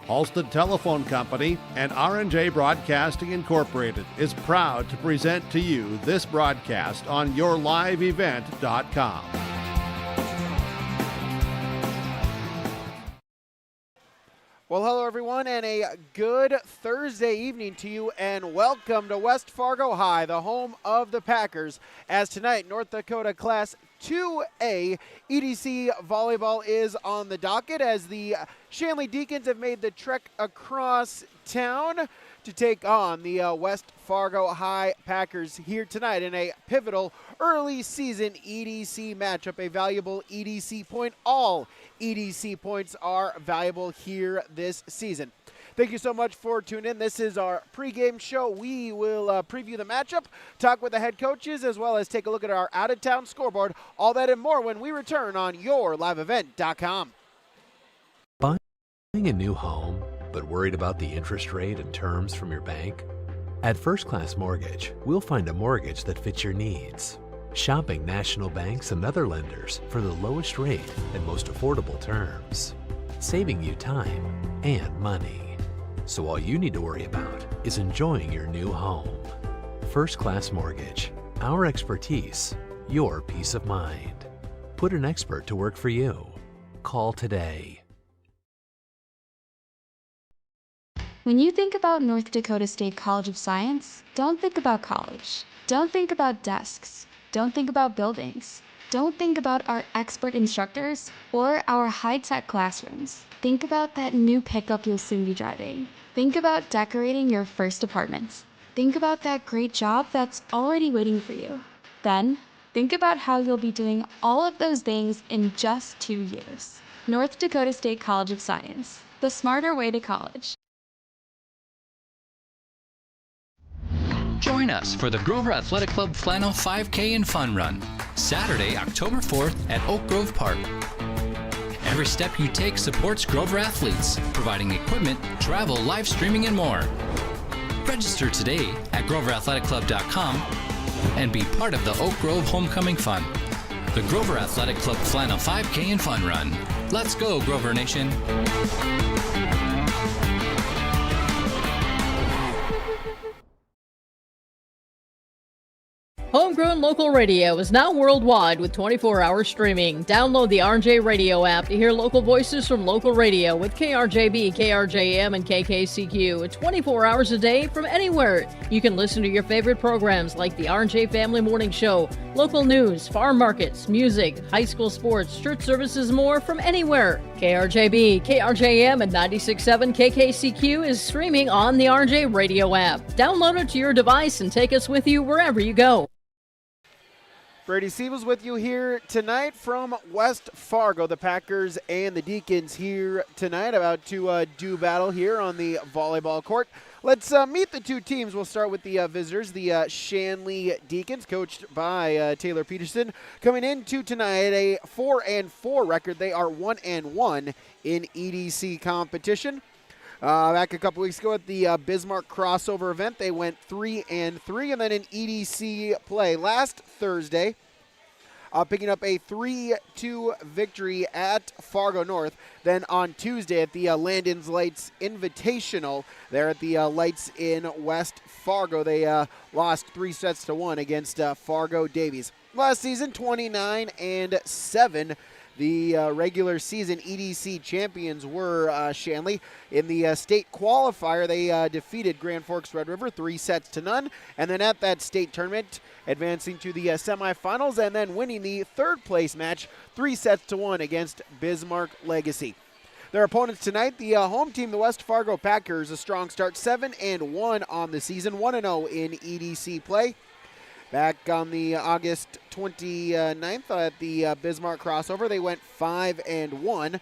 Halstead Telephone Company and R&J Broadcasting Incorporated is proud to present to you this broadcast on yourliveevent.com. Well, hello everyone, and a good Thursday evening to you, and welcome to West Fargo High, the home of the Packers, as tonight North Dakota Class 2A EDC Volleyball is on the docket as the Shanley Deacons have made the trek across town to take on the West Fargo High Packers here tonight in a pivotal early season EDC matchup, a valuable EDC point. All EDC points are valuable here this season. Thank you so much for tuning in. This is our pregame show. We will preview the matchup, talk with the head coaches, as well as take a look at our out-of-town scoreboard. All that and more when we return on yourliveevent.com. Buying a new home, but worried about the interest rate and terms from your bank? At First Class Mortgage, we'll find a mortgage that fits your needs. Shopping national banks and other lenders for the lowest rate and most affordable terms. Saving you time and money. So all you need to worry about is enjoying your new home. First Class Mortgage. Our expertise, your peace of mind. Put an expert to work for you. Call today. When you think about North Dakota State College of Science, don't think about college. Don't think about desks. Don't think about buildings. Don't think about our expert instructors or our high-tech classrooms. Think about that new pickup you'll soon be driving. Think about decorating your first apartments. Think about that great job that's already waiting for you. Then, think about how you'll be doing all of those things in just 2 years. North Dakota State College of Science, the smarter way to college. Join us for the Grover Athletic Club Flannel 5K and Fun Run, Saturday, October 4th at Oak Grove Park. Every step you take supports Grover athletes, providing equipment, travel, live streaming, and more. Register today at GroverAthleticClub.com and be part of the Oak Grove Homecoming Fun. The Grover Athletic Club Flannel 5K and Fun Run. Let's go, Grover Nation! Homegrown local radio is now worldwide with 24-hour streaming. Download the RJ Radio app to hear local voices from local radio with KRJB, KRJM, and KKCQ 24 hours a day from anywhere. You can listen to your favorite programs like the RJ Family Morning Show, local news, farm markets, music, high school sports, church services, more from anywhere. KRJB, KRJM, and 96.7 KKCQ is streaming on the RJ Radio app. Download it to your device and take us with you wherever you go. Brady Siebels with you here tonight from West Fargo. The Packers and the Deacons here tonight about to do battle here on the volleyball court. Let's meet the two teams. We'll start with the visitors, the Shanley Deacons, coached by Taylor Peterson. Coming into tonight, a 4-4 record. They are 1-1 in EDC competition. Back a couple weeks ago at the Bismarck crossover event, they went 3-3, and then in EDC play last Thursday, picking up a 3-2 victory at Fargo North. Then on Tuesday at the Landon's Lights Invitational, there at the Lights in West Fargo, they lost 3-1 against Fargo Davies. Last season, 29-7. The regular season EDC champions were Shanley. In the state qualifier, they defeated Grand Forks Red River 3-0. And then at that state tournament, advancing to the semifinals and then winning the third place match 3-1 against Bismarck Legacy. Their opponents tonight, the home team, the West Fargo Packers, a strong start, 7-1 on the season, 1-0 in EDC play. Back on the August 29th at the Bismarck crossover, they went 5-1.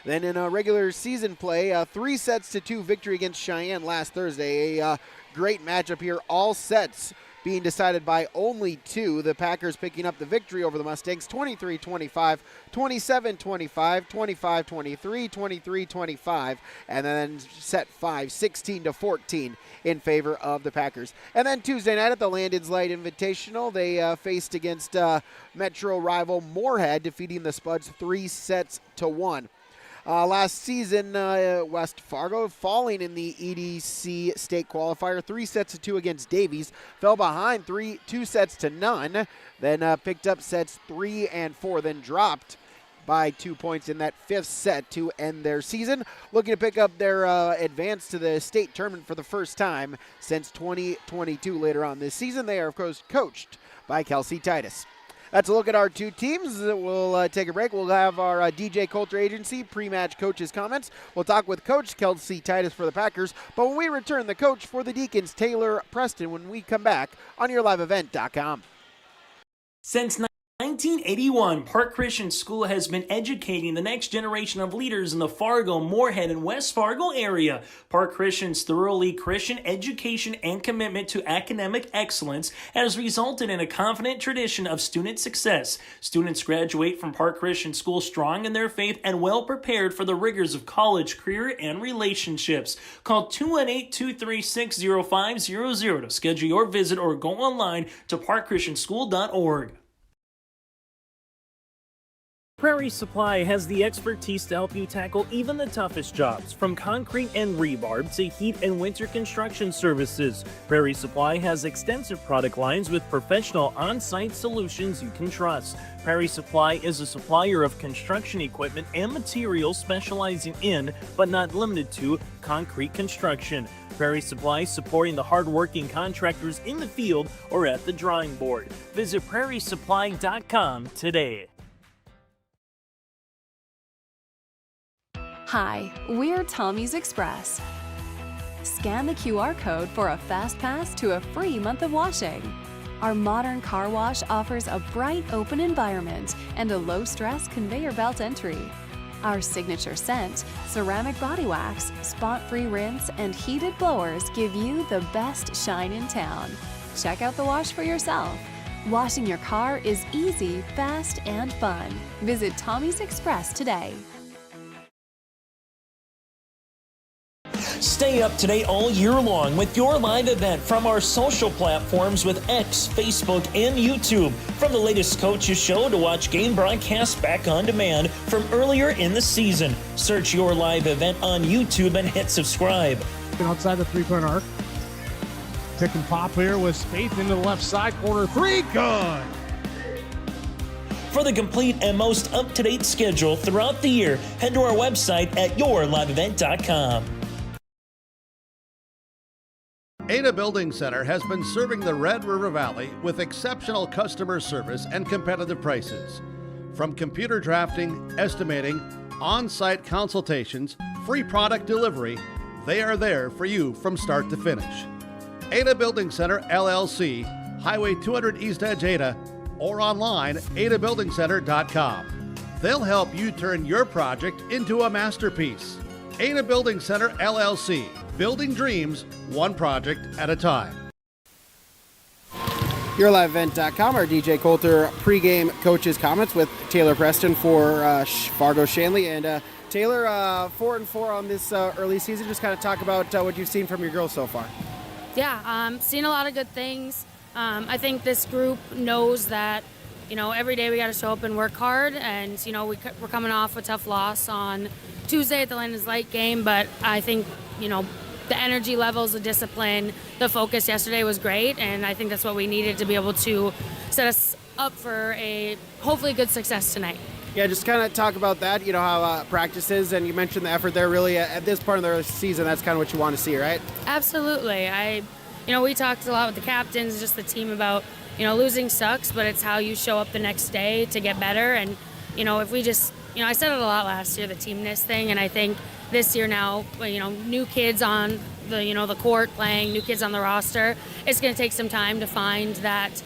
Then in a regular season play, 3-2 victory against Cheyenne last Thursday. A great matchup here. All sets being decided by only 2. The Packers picking up the victory over the Mustangs 23-25, 27-25, 25-23, 23-25, and then set 5, 16-14 in favor of the Packers. And then Tuesday night at the Landon's Light Invitational, they faced against Metro rival Moorhead, defeating the Spuds 3-1. Last season, West Fargo falling in the EDC state qualifier, 3-2 against Davies, fell behind 2-0, then picked up sets 3 and 4, then dropped by 2 points in that 5th set to end their season. Looking to pick up their advance to the state tournament for the first time since 2022 later on this season. They are, of course, coached by Kelsey Titus. That's a look at our 2 teams. We'll take a break. We'll have our DJ Coulter Agency pre-match coaches comments. We'll talk with Coach Kelsey Titus for the Packers. But when we return, the coach for the Deacons, Taylor Preston, when we come back on YourLiveEvent.com. Since 1981, Park Christian School has been educating the next generation of leaders in the Fargo, Moorhead, and West Fargo area. Park Christian's thoroughly Christian education and commitment to academic excellence has resulted in a confident tradition of student success. Students graduate from Park Christian School strong in their faith and well prepared for the rigors of college, career, and relationships. Call 218-236-0500 to schedule your visit or go online to parkchristianschool.org. Prairie Supply has the expertise to help you tackle even the toughest jobs, from concrete and rebar to heat and winter construction services. Prairie Supply has extensive product lines with professional on-site solutions you can trust. Prairie Supply is a supplier of construction equipment and materials specializing in, but not limited to, concrete construction. Prairie Supply supporting the hard-working contractors in the field or at the drawing board. Visit prairiesupply.com today. Hi, we're Tommy's Express. Scan the QR code for a fast pass to a free month of washing. Our modern car wash offers a bright, open environment and a low-stress conveyor belt entry. Our signature scent, ceramic body wax, spot-free rinse, and heated blowers give you the best shine in town. Check out the wash for yourself. Washing your car is easy, fast, and fun. Visit Tommy's Express today. Stay up to date all year long with your live event from our social platforms with X, Facebook, and YouTube. From the latest coaches show to watch game broadcasts back on demand from earlier in the season. Search your live event on YouTube and hit subscribe. Outside the three-point arc. Pick and pop here with Spaeth into the left side corner. 3, good! For the complete and most up-to-date schedule throughout the year, head to our website at yourliveevent.com. Ada Building Center has been serving the Red River Valley with exceptional customer service and competitive prices. From computer drafting, estimating, on-site consultations, free product delivery, they are there for you from start to finish. Ada Building Center, LLC, Highway 200 East Edge, Ada, or online, adabuildingcenter.com. They'll help you turn your project into a masterpiece. Ada Building Center, LLC. Building dreams, one project at a time. YourLiveEvent.com, our DJ Coulter pregame coaches comments with Taylor Preston for Fargo Shanley. And Taylor, 4-4 on this early season. Just kind of talk about what you've seen from your girls so far. Yeah, seen a lot of good things. I think this group knows that, every day we got to show up and work hard. And, we're coming off a tough loss on Tuesday at the Landon's Light game. But I think, the energy levels, the discipline, the focus yesterday was great, and I think that's what we needed to be able to set us up for a hopefully good success tonight. Yeah, just kind of talk about that, how practices, and you mentioned the effort there really at this part of the season. That's kind of what you want to see, right? Absolutely. We talked a lot with the captains, just the team about, losing sucks, but it's how you show up the next day to get better. And, if we just, I said it a lot last year, the teamness thing, and I think this year now, new kids on the court playing, new kids on the roster. It's going to take some time to find that,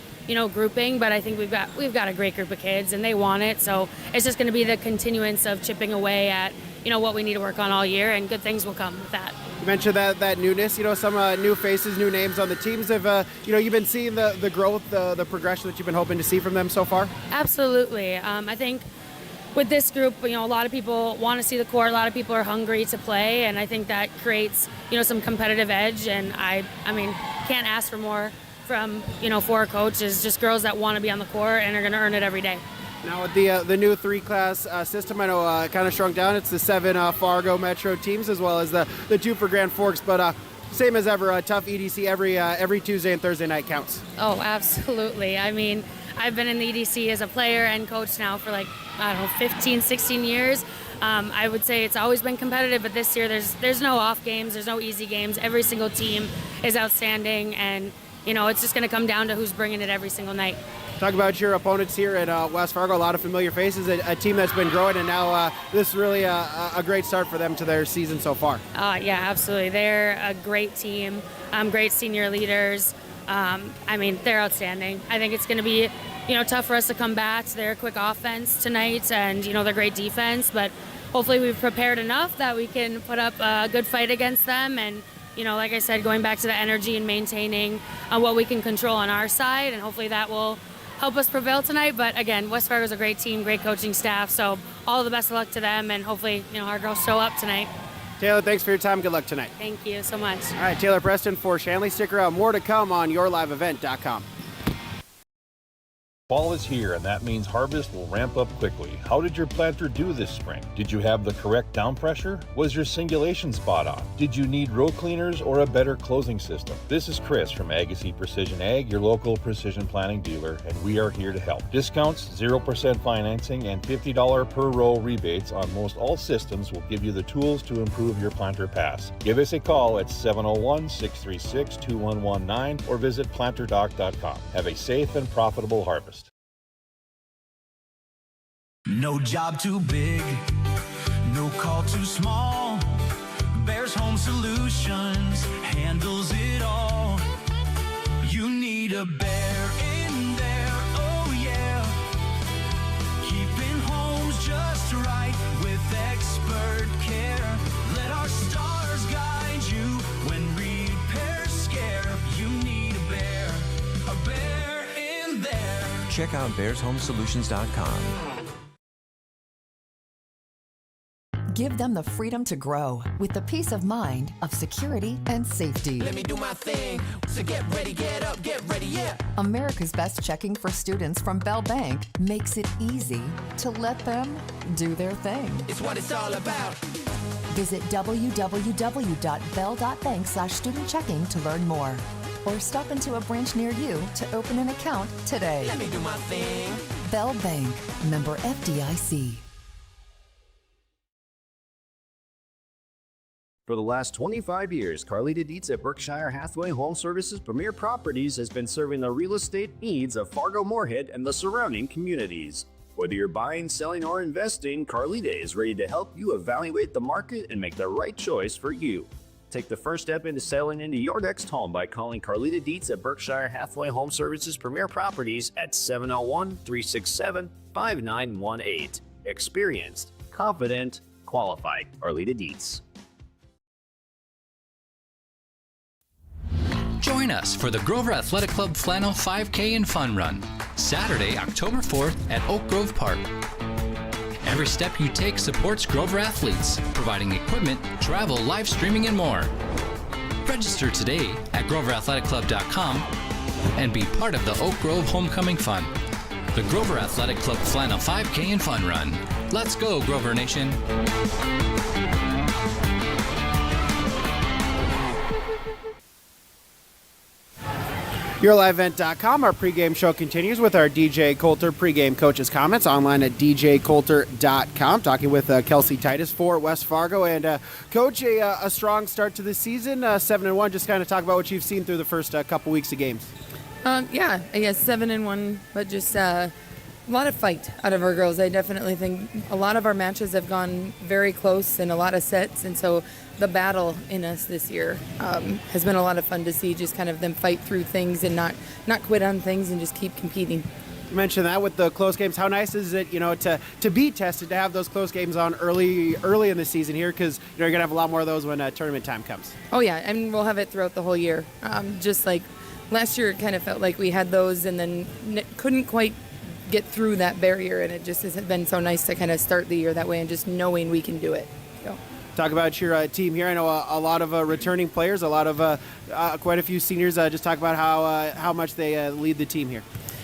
grouping, but I think we've got a great group of kids and they want it. So it's just going to be the continuance of chipping away at, what we need to work on all year, and good things will come with that. You mentioned that newness, some new faces, new names on the teams. Have you've been seeing the growth, the progression that you've been hoping to see from them so far? Absolutely. I think with this group, a lot of people want to see the court. A lot of people are hungry to play, and I think that creates, some competitive edge. And I mean, can't ask for more from, for our coaches, just girls that want to be on the court and are going to earn it every day. Now with the new 3-class system, I know kind of shrunk down. It's the 7 Fargo Metro teams as well as the 2 for Grand Forks, but same as ever, a tough EDC every Tuesday and Thursday night counts. Oh, absolutely. I mean, I've been in the EDC as a player and coach now for 15, 16 years. I would say it's always been competitive, but this year there's no off games, there's no easy games. Every single team is outstanding, and it's just going to come down to who's bringing it every single night. Talk about your opponents here at West Fargo. A lot of familiar faces, a team that's been growing, and now this is really a great start for them to their season so far. Yeah, absolutely. They're a great team, great senior leaders. They're outstanding. I think it's going to be, tough for us to come back to their quick offense tonight and, their great defense, but hopefully we've prepared enough that we can put up a good fight against them. And, like I said, going back to the energy and maintaining what we can control on our side, and hopefully that will help us prevail tonight. But again, West Fargo's a great team, great coaching staff, so all the best of luck to them, and hopefully, our girls show up tonight. Taylor, thanks for your time. Good luck tonight. Thank you so much. All right, Taylor Preston for Shanley. Stick around. More to come on yourliveevent.com. Fall is here, and that means harvest will ramp up quickly. How did your planter do this spring? Did you have the correct down pressure? Was your singulation spot on? Did you need row cleaners or a better closing system? This is Chris from Agassiz Precision Ag, your local precision planting dealer, and we are here to help. Discounts, 0% financing, and $50 per row rebates on most all systems will give you the tools to improve your planter pass. Give us a call at 701-636-2119 or visit planterdoc.com. Have a safe and profitable harvest. No job too big, no call too small. Bears Home Solutions handles it all. You need a bear in there, oh yeah. Keeping homes just right with expert care. Let our stars guide you when repairs scare. You need a bear in there. Check out bearshomesolutions.com. Give them the freedom to grow with the peace of mind of security and safety. Let me do my thing. So get ready, get up, get ready, yeah. America's Best Checking for students from Bell Bank makes it easy to let them do their thing. It's what it's all about. Visit www.bell.bank/student-checking to learn more. Or stop into a branch near you to open an account today. Let me do my thing. Bell Bank, member FDIC. For the last 25 years, Carlita Dietz at Berkshire Hathaway Home Services Premier Properties has been serving the real estate needs of Fargo Moorhead and the surrounding communities. Whether you're buying, selling, or investing, Carlita is ready to help you evaluate the market and make the right choice for you. Take the first step into selling into your next home by calling Carlita Dietz at Berkshire Hathaway Home Services Premier Properties at 701-367-5918. Experienced, confident, qualified. Carlita Dietz. Join us for the Grover Athletic Club Flannel 5K and Fun Run, Saturday, October 4th at Oak Grove Park. Every step you take supports Grover athletes, providing equipment, travel, live streaming, and more. Register today at GroverAthleticClub.com and be part of the Oak Grove Homecoming Fun. The Grover Athletic Club Flannel 5K and Fun Run. Let's go, Grover Nation. YourLiveEvent.com. Our pregame show continues with our DJ Coulter pregame coaches comments online at djcoulter.com. Talking with Kelsey Titus for West Fargo. And Coach, a strong start to the season, 7-1. Just kind of talk about what you've seen through the first couple weeks of games. Yeah, I guess 7-1, but just a lot of fight out of our girls. I definitely think a lot of our matches have gone very close and a lot of sets, and so the battle in us this year has been a lot of fun to see, just kind of them fight through things and not quit on things and just keep competing. You mentioned that with the close games. How nice is it, to be tested, to have those close games on early in the season here, because you're going to have a lot more of those when tournament time comes. Oh, yeah, and we'll have it throughout the whole year. Just like last year, it kind of felt like we had those and then couldn't quite get through that barrier, and it just has been so nice to kind of start the year that way and just knowing we can do it. So. Talk about your team here. I know a lot of returning players, a lot of quite a few seniors. Just talk about how much they lead the team here.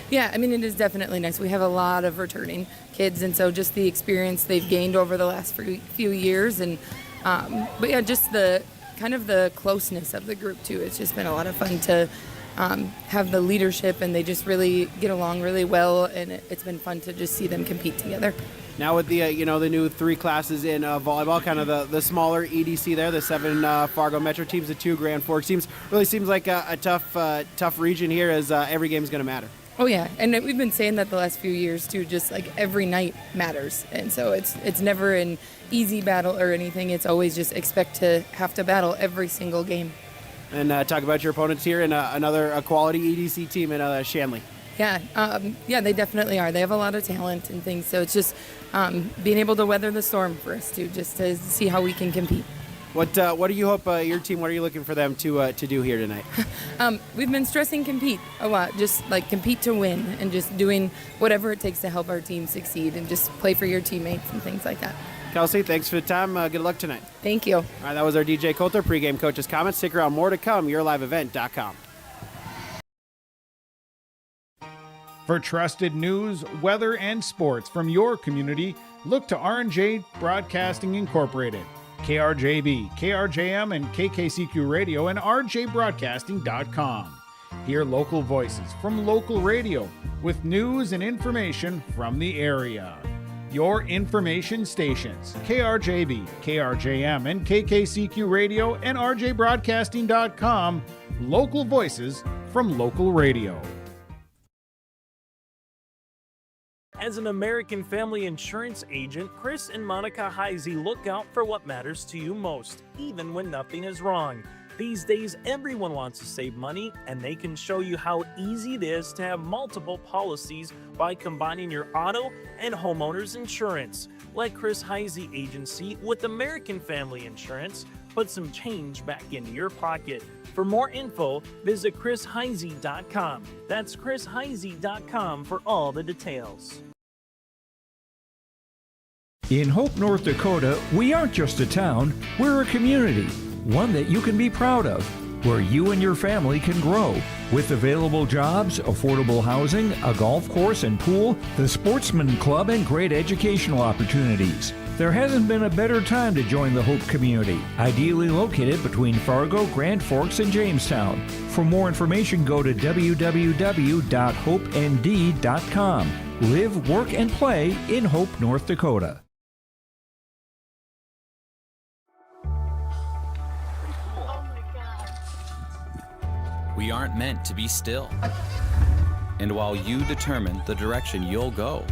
Yeah, I mean, it is definitely nice. We have a lot of returning kids, and so just the experience they've gained over the last few years, and but yeah, just the kind of the closeness of the group too. It's just been a lot of fun to have the leadership, and they just really get along really well, and it's been fun to just see them compete together. Now with the the new 3 classes in volleyball, kind of the smaller EDC there, the 7 Fargo Metro teams, the 2 Grand Forks teams, really seems like a tough region here, as every game is going to matter. Oh yeah, and we've been saying that the last few years too. Just like every night matters, and so it's never an easy battle or anything. It's always just expect to have to battle every single game. And talk about your opponents here and another quality EDC team in Shanley. Yeah, they definitely are. They have a lot of talent and things, so it's just being able to weather the storm for us too, just to see how we can compete. What do you hope your team? What are you looking for them to do here tonight? We've been stressing compete a lot, just like compete to win, and just doing whatever it takes to help our team succeed, and just play for your teammates and things like that. Kelsey, thanks for the time. Good luck tonight. Thank you. All right, that was our DJ Coulter pregame coach's comments. Stick around, more to come. YourLiveEvent.com. For trusted news, weather, and sports from your community, look to R&J Broadcasting Incorporated. KRJB, KRJM, and KKCQ Radio, and rjbroadcasting.com. Hear local voices from local radio with news and information from the area. Your information stations, KRJB, KRJM, and KKCQ Radio, and rjbroadcasting.com. Local voices from local radio. As an American Family Insurance agent, Chris and Monica Heisey look out for what matters to you most, even when nothing is wrong. These days, everyone wants to save money, and they can show you how easy it is to have multiple policies by combining your auto and homeowner's insurance. Let Chris Heisey Agency with American Family Insurance put some change back into your pocket. For more info, visit chrisheisey.com. That's chrisheisey.com for all the details. In Hope, North Dakota, we aren't just a town, we're a community, one that you can be proud of, where you and your family can grow. With available jobs, affordable housing, a golf course and pool, the Sportsman Club, and great educational opportunities. There hasn't been a better time to join the Hope community, ideally located between Fargo, Grand Forks, and Jamestown. For more information, go to www.hopend.com. Live, work, and play in Hope, North Dakota. We aren't meant to be still. And while you determine the direction you'll go,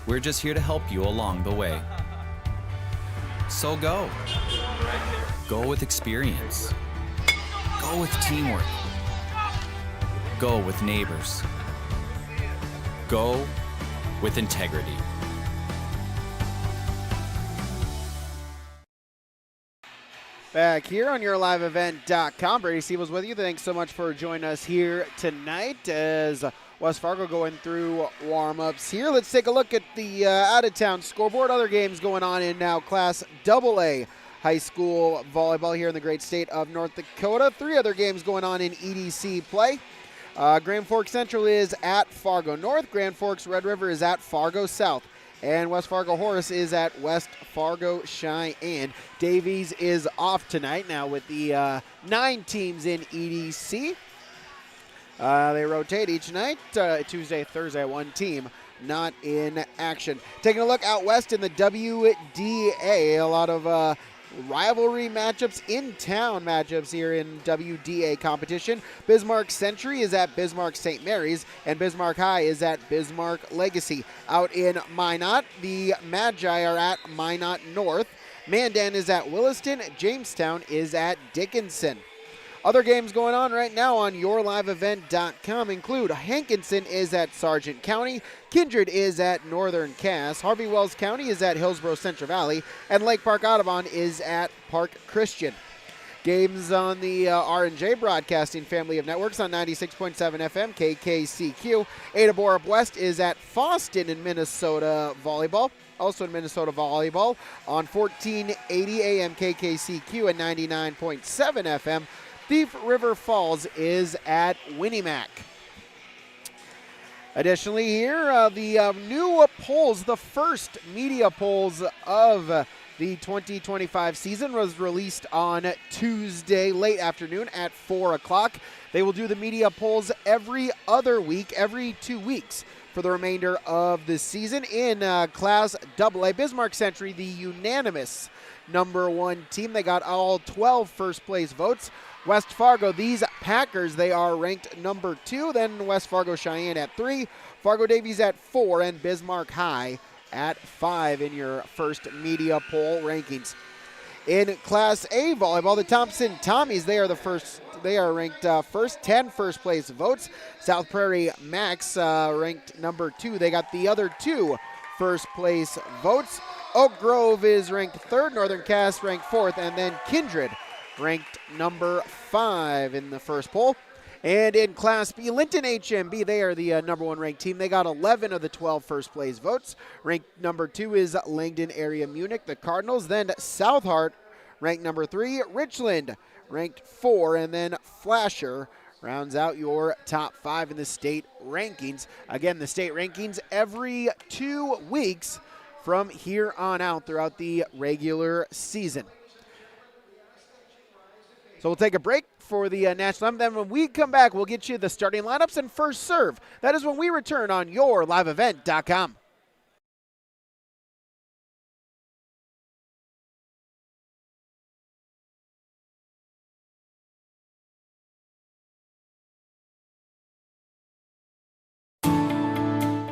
we're just here to help you along the way. So go. Go with experience. Go with teamwork. Go with neighbors. Go with integrity. Back here on YourLiveEvent.com. Brady Siebel's with you. Thanks so much for joining us here tonight as West Fargo going through warm-ups here. Let's take a look at the out-of-town scoreboard. Other games going on in now Class AA high school volleyball here in the great state of North Dakota. 3 other games going on in EDC play. Grand Forks Central is at Fargo North. Grand Forks Red River is at Fargo South. And West Fargo Horace is at West Fargo Cheyenne. Davies is off tonight now with the 9 teams in EDC. They rotate each night. Tuesday, Thursday, 1 team not in action. Taking a look out west in the WDA. A lot of rivalry matchups, in-town matchups here in WDA competition. Bismarck Century is at Bismarck St. Mary's, and Bismarck High is at Bismarck Legacy. Out in Minot, the Magi are at Minot North. Mandan is at Williston. Jamestown is at Dickinson. Other games going on right now on yourliveevent.com include Hankinson is at Sargent County, Kindred is at Northern Cass, Harvey Wells County is at Hillsborough Central Valley, and Lake Park Audubon is at Park Christian. Games on the R&J Broadcasting family of networks on 96.7 FM KKCQ. Ada Borup West is at Fosston in Minnesota Volleyball. Also in Minnesota Volleyball on 1480 AM KKCQ and 99.7 FM. Thief River Falls is at Winnimac. Additionally here, the new polls, the first media polls of the 2025 season was released on Tuesday late afternoon at 4 o'clock. They will do the media polls every other week, every 2 weeks for the remainder of the season. In Class AA, Bismarck Century, the unanimous number 1 team. They got all 12 first place votes. West Fargo, these Packers, they are ranked number 2. Then West Fargo Cheyenne at 3, Fargo Davies at 4, and Bismarck High at 5 in your first media poll rankings. In Class A volleyball, the Thompson Tommies, they are ranked first, 10 first place votes. South Prairie Max ranked number 2. They got the other 2 first place votes. Oak Grove is ranked 3rd, Northern Cass ranked 4th, and then Kindred ranked number 5 in the first poll. And in Class B, Linton HMB, they are the number 1 ranked team. They got 11 of the 12 first place votes. Ranked number 2 is Langdon Area Munich, the Cardinals. Then South Hart ranked number 3. Richland ranked 4. And then Flasher rounds out your top 5 in the state rankings. Again, the state rankings every 2 weeks from here on out throughout the regular season. So we'll take a break for the national anthem. Then when we come back, we'll get you the starting lineups and first serve. That is when we return on yourliveevent.com.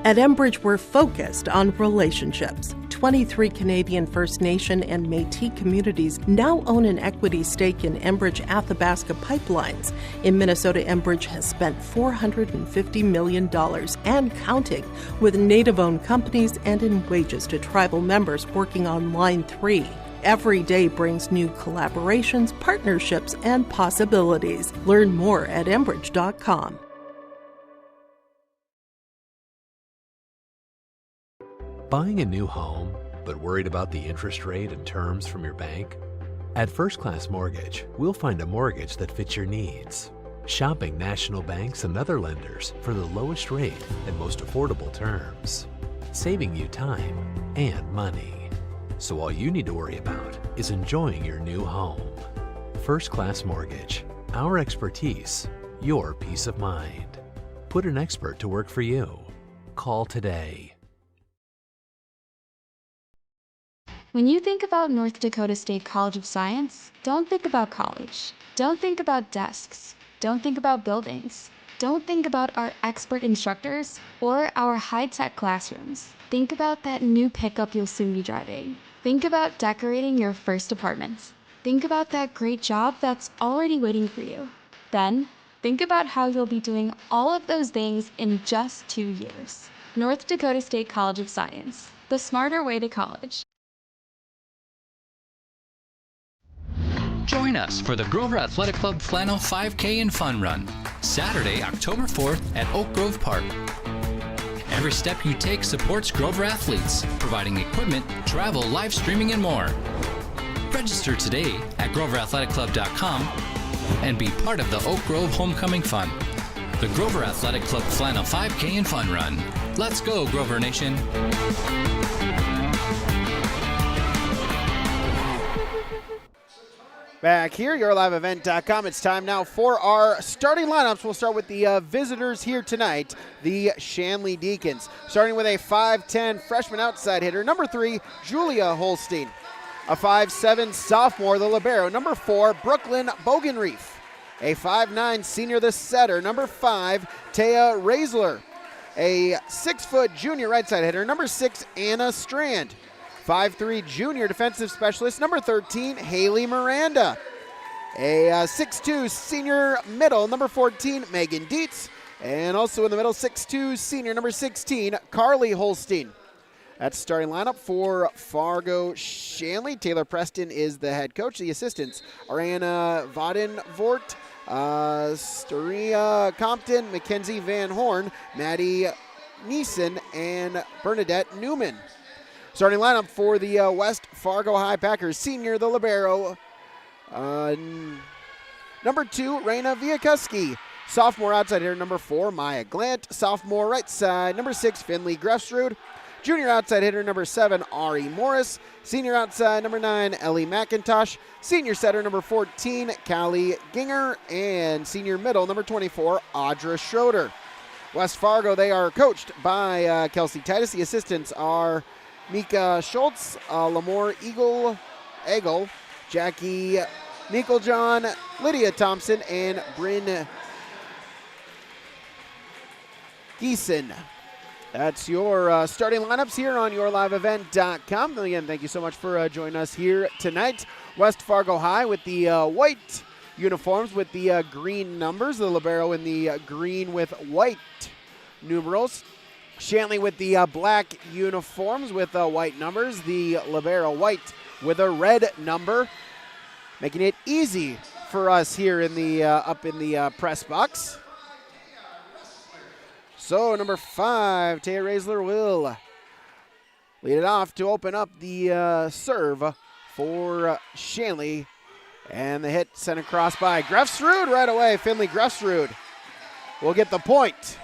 At Enbridge, we're focused on relationships. 23 Canadian First Nation and Métis communities now own an equity stake in Enbridge Athabasca Pipelines. In Minnesota, Enbridge has spent $450 million and counting with Native-owned companies and in wages to tribal members working on Line 3. Every day brings new collaborations, partnerships, and possibilities. Learn more at Enbridge.com. Buying a new home, but worried about the interest rate and terms from your bank? At First Class Mortgage, we'll find a mortgage that fits your needs. Shopping national banks and other lenders for the lowest rate and most affordable terms. Saving you time and money. So all you need to worry about is enjoying your new home. First Class Mortgage. Our expertise, your peace of mind. Put an expert to work for you. Call today. When you think about North Dakota State College of Science, don't think about college. Don't think about desks. Don't think about buildings. Don't think about our expert instructors or our high-tech classrooms. Think about that new pickup you'll soon be driving. Think about decorating your first apartment. Think about that great job that's already waiting for you. Then, think about how you'll be doing all of those things in just 2 years. North Dakota State College of Science, the smarter way to college. Join us for the Grover Athletic Club Flannel 5K and Fun Run, Saturday, October 4th at Oak Grove Park. Every step you take supports Grover athletes, providing equipment, travel, live streaming, and more. Register today at GroverAthleticClub.com and be part of the Oak Grove Homecoming Fun. The Grover Athletic Club Flannel 5K and Fun Run. Let's go, Grover Nation. Back here, yourliveevent.com. It's time now for our starting lineups. We'll start with the visitors here tonight, the Shanley Deacons. Starting with a 5'10 freshman outside hitter, number 3, Julia Holstein. A 5'7 sophomore, the libero, number 4, Brooklyn Bogenreef. A 5'9 senior, the setter, number 5, Taya Raisler. A 6' junior right side hitter, number 6, Anna Strand. 5'3 junior defensive specialist, number 13, Haley Miranda. A 6'2 senior middle, number 14, Megan Dietz. And also in the middle, 6'2 senior, number 16, Carly Holstein. That's starting lineup for Fargo Shanley. Taylor Preston is the head coach. The assistants, Ariana Vadenvoort, Storia Compton, Mackenzie Van Horn, Maddie Neeson, and Bernadette Newman. Starting lineup for the West Fargo High Packers. Senior, the libero, number 2, Raina Viakuski. Sophomore outside hitter, number 4, Maya Glant. Sophomore right side, number 6, Finley Grefsrud. Junior outside hitter, number 7, Ari Morris. Senior outside, number 9, Ellie McIntosh. Senior setter, number 14, Callie Ginger. And senior middle, number 24, Audra Schroeder. West Fargo, they are coached by Kelsey Titus. The assistants are Mika Schultz, Lamore Eagle, Jackie Meiklejohn, Lydia Thompson, and Bryn Geeson. That's your starting lineups here on yourliveevent.com. Again, thank you so much for joining us here tonight. West Fargo High with the white uniforms with the green numbers. The libero in the green with white numerals. Shanley with the black uniforms with white numbers. The libero white with a red number, making it easy for us here in the up in the press box. So number 5, Taya Raisler will lead it off to open up the serve for Shanley. And the hit sent across by Grefsrud right away. Finley Grefsrud will get the point.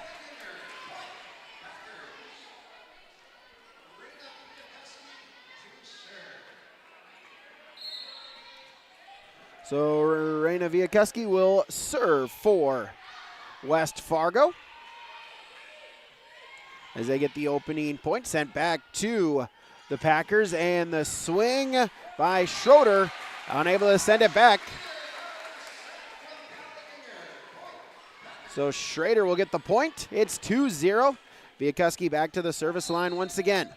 So Raina Viakuski will serve for West Fargo as they get the opening point sent back to the Packers, and the swing by Schroeder, unable to send it back. So Schrader will get the point. It's 2-0. Viakuski back to the service line once again.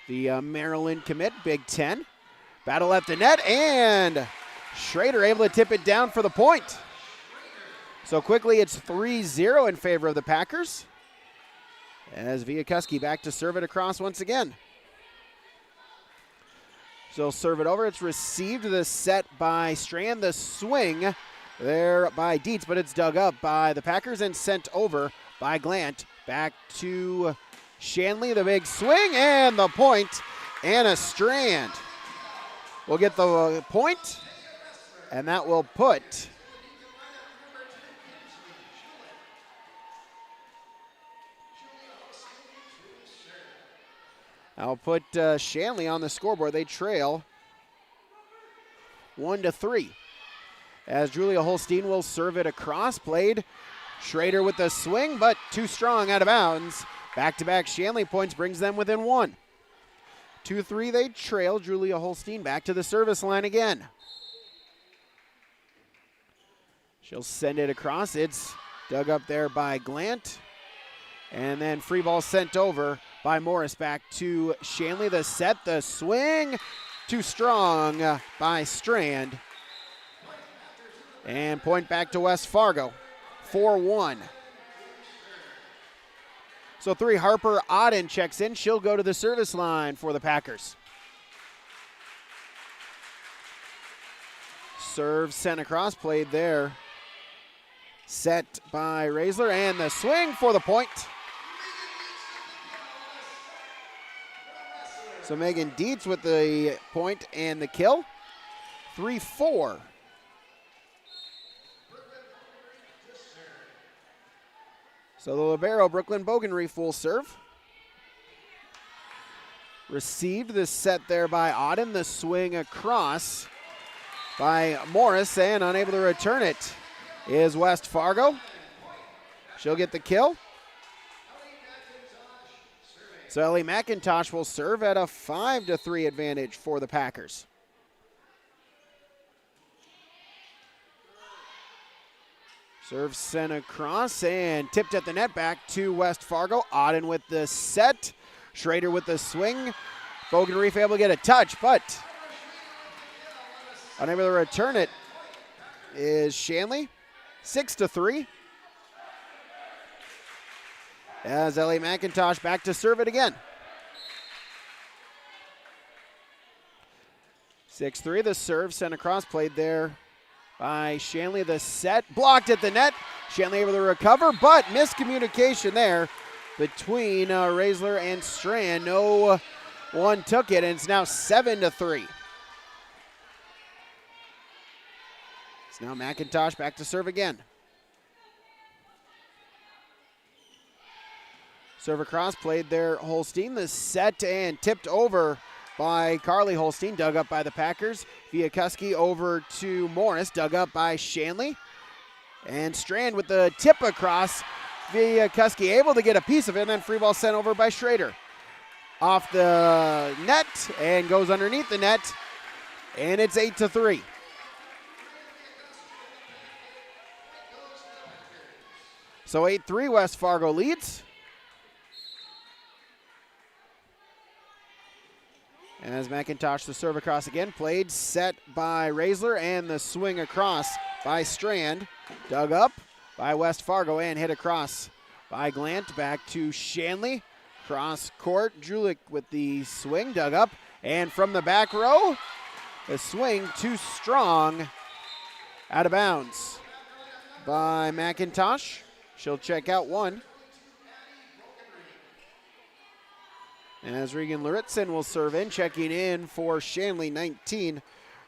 The Maryland commit, Big Ten. Battle at the net, and Schrader able to tip it down for the point. So quickly it's 3-0 in favor of the Packers, as Viakuski back to serve it across once again. So serve it over. It's received. The set by Strand. The swing there by Dietz, but it's dug up by the Packers and sent over by Glant. Back to Shanley. The big swing and the point. Anna Strand will get the point, and that will put Shanley on the scoreboard. They trail 1-3. As Julia Holstein will serve it across. Played Schrader with the swing, but too strong out of bounds. Back-to-back Shanley points brings them within 1. 2-3 they trail. Julia Holstein back to the service line again. She'll send it across. It's dug up there by Glant. And then free ball sent over by Morris back to Shanley. The set, the swing, too strong by Strand. And point back to West Fargo, 4-1. So 3, Harper Odden checks in. She'll go to the service line for the Packers. Serve sent across, played there. Set by Raisler, and the swing for the point. So Megan Dietz with the point and the kill. 3-4. So the libero, Brooklyn Bogenreef, will serve. Received the set there by Odden. The swing across by Morris, and unable to return it is West Fargo. She'll get the kill. So Ellie McIntosh will serve at a 5-3 advantage for the Packers. Serve sent across and tipped at the net back to West Fargo. Odden with the set. Schrader with the swing. Bogenreef able to get a touch, but Unable to return it is Shanley. 6-3. As Ellie McIntosh back to serve it again. 6-3, the serve sent across, played there by Shanley. The set blocked at the net. Shanley able to recover, but miscommunication there between Raisler and Strand. No one took it, and it's now 7-3. It's now McIntosh back to serve again. Serve across, played there Holstein. The set and tipped over by Carly Holstein, dug up by the Packers. Viakuski over to Morris, dug up by Shanley. And Strand with the tip across. Viakuski able to get a piece of it, and then free ball sent over by Schrader. Off the net and goes underneath the net, and it's 8-3. So 8-3, West Fargo leads. As McIntosh, the serve across again, played, set by Raisler, and the swing across by Strand. Dug up by West Fargo and hit across by Glant. Back to Shanley. Cross court, Julik with the swing, dug up, and from the back row, the swing too strong, out of bounds by McIntosh. She'll check out one. As Regan Luritzen will serve in, checking in for Shanley, 19,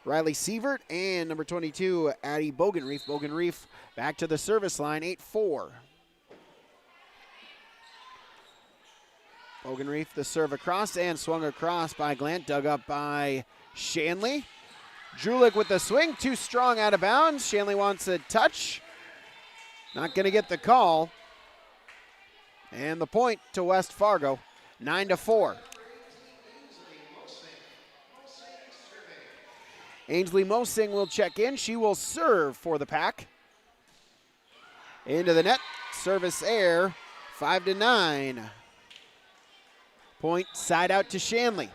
Riley Sievert, and number 22, Addie Bogenreef. Bogenreef back to the service line, 8-4. Bogenreef the serve across and swung across by Glant, dug up by Shanley. Julik with the swing, too strong, out of bounds. Shanley wants a touch. Not going to get the call. And the point to West Fargo, 9-4. Ainsley Mosing will check in. She will serve for the Pack. Into the net, service air, 5-9. Point side out to Shanley.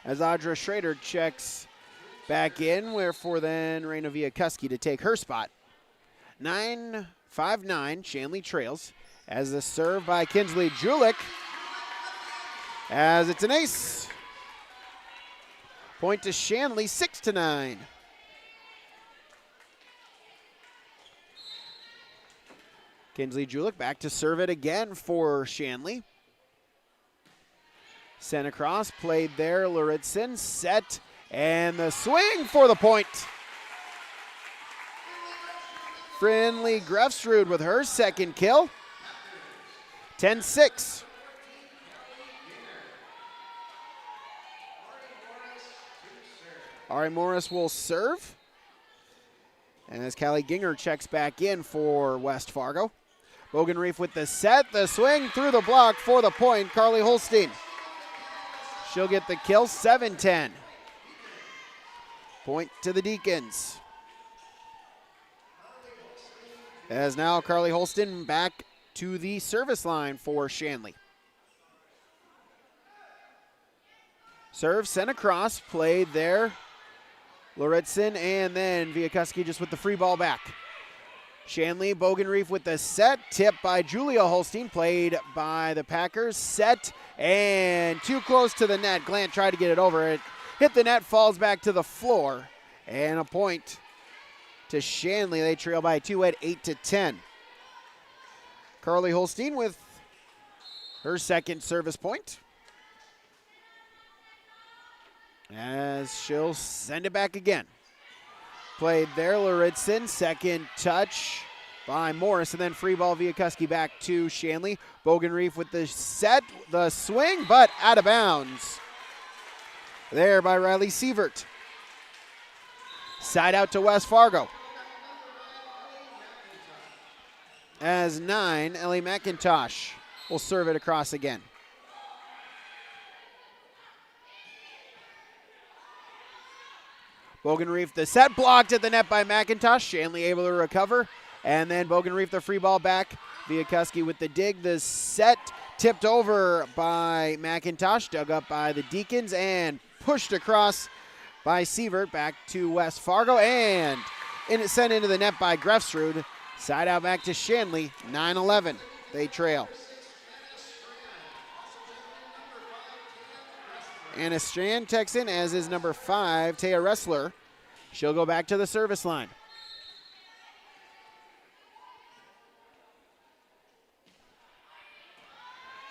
As Audra Schrader checks back in, wherefore then Raina Viakuski to take her spot. 5-9, Shanley trails. As the serve by Kinsley Julik, as it's an ace. Point to Shanley, 6-9. Kinsley Julik back to serve it again for Shanley. Sent across, played there, Luritzen, set, and the swing for the point. Finley Grefsrud with her second kill. 10-6. Ari Morris will serve. And as Callie Ginger checks back in for West Fargo. Bogenreef with the set, the swing through the block for the point, Carly Holstein. She'll get the kill, 7-10. Point to the Deacons. As now Carly Holstein back to the service line for Shanley. Serve sent across, played there. Luritzen, and then Viakuski just with the free ball back. Shanley, Bogenreef with the set, tipped by Julia Holstein, played by the Packers. Set, and too close to the net. Glant tried to get it over. It hit the net, falls back to the floor, and a point to Shanley. They trail by 2 at 8-10. Carly Holstein with her second service point. As she'll send it back again. Played there, Luritzen, second touch by Morris, and then free ball Viakuski back to Shanley. Bogenreef with the set, the swing, but out of bounds. There by Riley Sievert. Side out to West Fargo. As 9, Ellie McIntosh will serve it across again. Bogenreef the set, blocked at the net by McIntosh. Shanley able to recover. And then Bogenreef the free ball back. Viakuski with the dig. The set tipped over by McIntosh, dug up by the Deacons, and pushed across by Sievert, back to West Fargo, and sent into the net by Grefsrud. Side out back to Shanley, 9-11. They trail. Anna Strand checks in, as is number 5, Taya Ressler. She'll go back to the service line.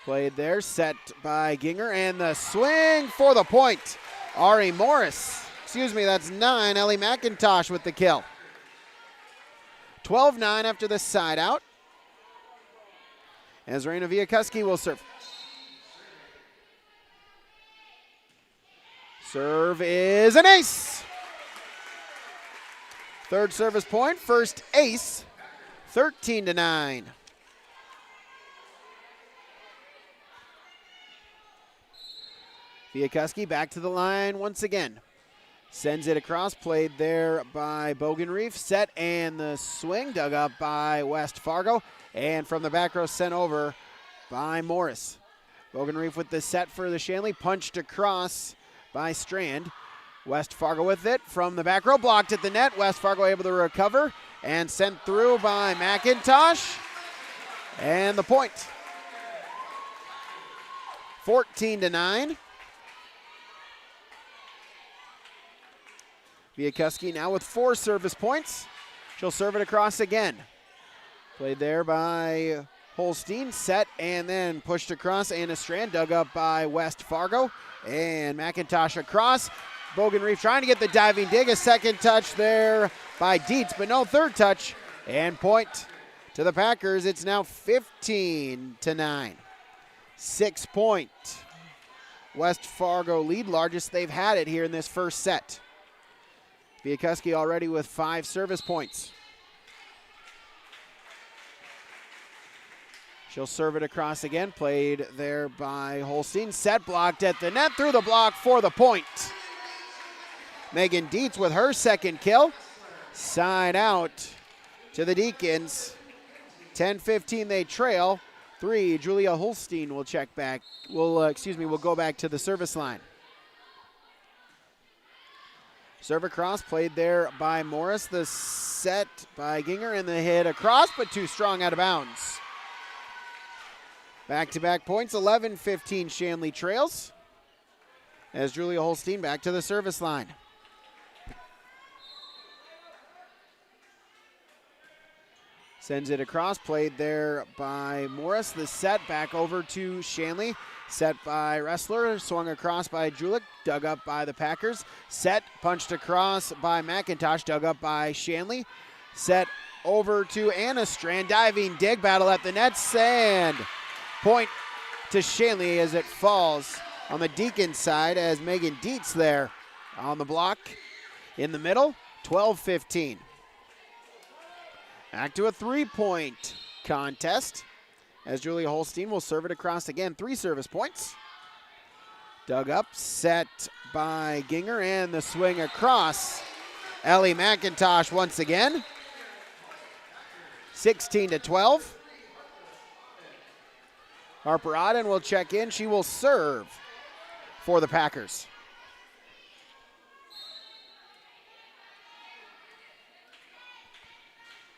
Played there, set by Ginger, and the swing for the point. Ari Morris, that's 9. Ellie McIntosh with the kill. 12-9 after the side out. As Raina Viakuski will serve. Serve is an ace. Third service point, first ace, 13-9. Viakuski back to the line once again. Sends it across, played there by Bogenreef. Set and the swing, dug up by West Fargo. And from the back row, sent over by Morris. Bogenreef with the set for the Shanley, punched across by Strand. West Fargo with it from the back row, blocked at the net. West Fargo able to recover and sent through by McIntosh. And the point. 14-9. Viakuski now with 4 service points. She'll serve it across again. Played there by Holstein, set and then pushed across. Anna Strand, dug up by West Fargo. And McIntosh across. Bogenreef trying to get the diving dig. A second touch there by Dietz, but no third touch. And point to the Packers. It's now 15-9. 6-point West Fargo lead, largest they've had it here in this first set. Viakuski already with 5 service points. She'll serve it across again. Played there by Holstein. Set, blocked at the net. Through the block for the point. Megan Dietz with her second kill. Side out to the Deacons. 10-15 they trail. 3, Julia Holstein will check back. Will go back to the service line. Serve across, played there by Morris. The set by Ginger and the hit across, but too strong out of bounds. Back-to-back points, 11-15 Shanley trails. As Julia Holstein back to the service line. Sends it across, played there by Morris. The set back over to Shanley. Set by Ressler, swung across by Julik, dug up by the Packers. Set, punched across by McIntosh, dug up by Shanley. Set over to Anna Strand, diving dig, battle at the nets, and point to Shanley as it falls on the Deacon side as Megan Dietz there on the block in the middle, 12-15. Back to a 3-point contest. As Julia Holstein will serve it across again. 3 service points. Dug up, set by Ginger, and the swing across. Ellie McIntosh once again. 16-12. Harper Odden will check in. She will serve for the Packers.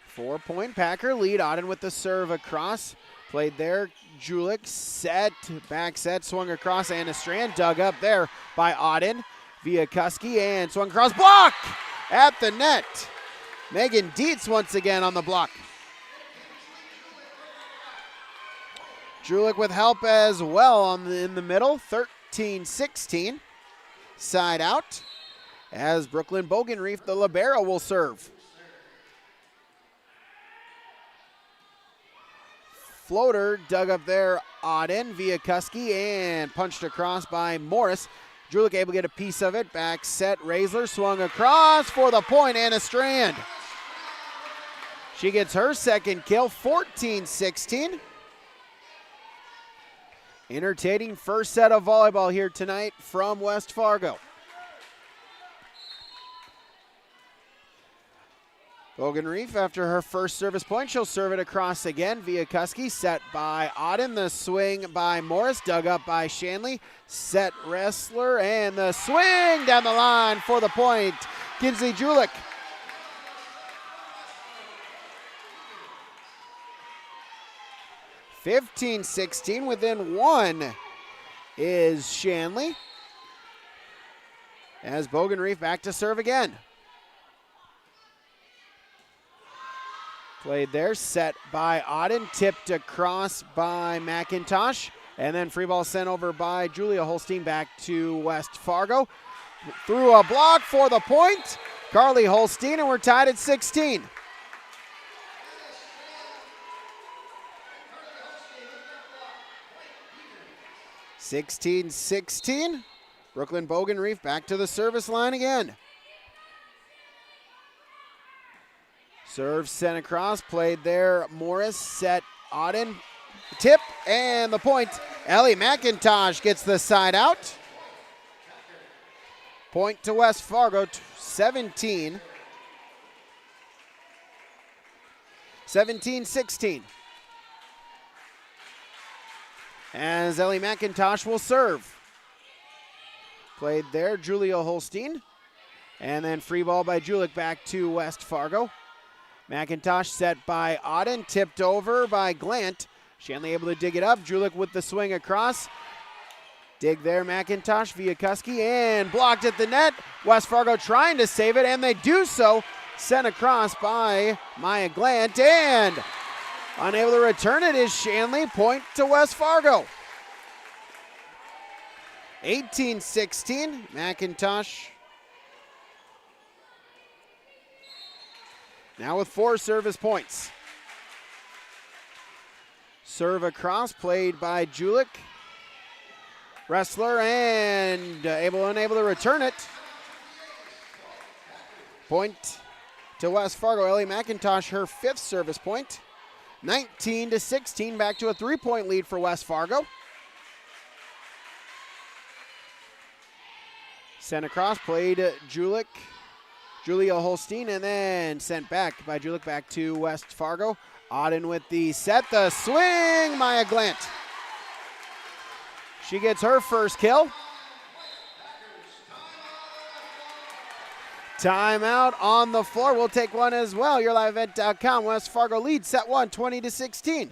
Four-point Packer lead. Odden with the serve across. Played there, Julik, set, back set, swung across, Anna Strand, dug up there by Odden. Viakuski, and swung across, block at the net. Megan Dietz once again on the block. Julik with help as well in the middle, 13-16. Side out as Brooklyn Bogenreef, the libero, will serve. Floater dug up there, Odden, Viakuski, and punched across by Morris. Julik able to get a piece of it. Back set, Raisler swung across for the point, Anna Strand. She gets her second kill, 14-16. Entertaining first set of volleyball here tonight from West Fargo. Bogenreef, after her first service point, she'll serve it across again. Viakuski set by Auden. The swing by Morris, dug up by Shanley. Set Wrestler, and the swing down the line for the point. Kinsley Julik. (15-16) within one is Shanley. As Bogenreef back to serve again. Played there, set by Auden, tipped across by McIntosh, and then free ball sent over by Julia Holstein back to West Fargo. Through a block for the point, Carly Holstein, and we're tied at 16. (16-16). Brooklyn Bogenreef back to the service line again. Serve sent across, played there. Morris set Auden, tip, and the point. Ellie McIntosh gets the side out. Point to West Fargo, 17. 17-16. As Ellie McIntosh will serve. Played there, Julia Holstein. And then free ball by Julik back to West Fargo. McIntosh set by Auden, tipped over by Glant. Shanley able to dig it up. Julik with the swing across. Dig there, McIntosh, Viakuski, and blocked at the net. West Fargo trying to save it, and they do so. Sent across by Maya Glant, and unable to return it is Shanley. Point to West Fargo. 18-16, McIntosh. Now with 4 service points. Serve across, played by Julik. Wrestler, and unable to return it. Point to West Fargo. Ellie McIntosh, her 5th service point. 19-16, back to a 3-point lead for West Fargo. Sent across, played Julik. Julia Holstein, and then sent back by Julik back to West Fargo. Auden with the set, the swing, Maya Glant. She gets her first kill. Timeout on the floor. We'll take one as well. YourLiveEvent.com. West Fargo leads set 1, 20-16.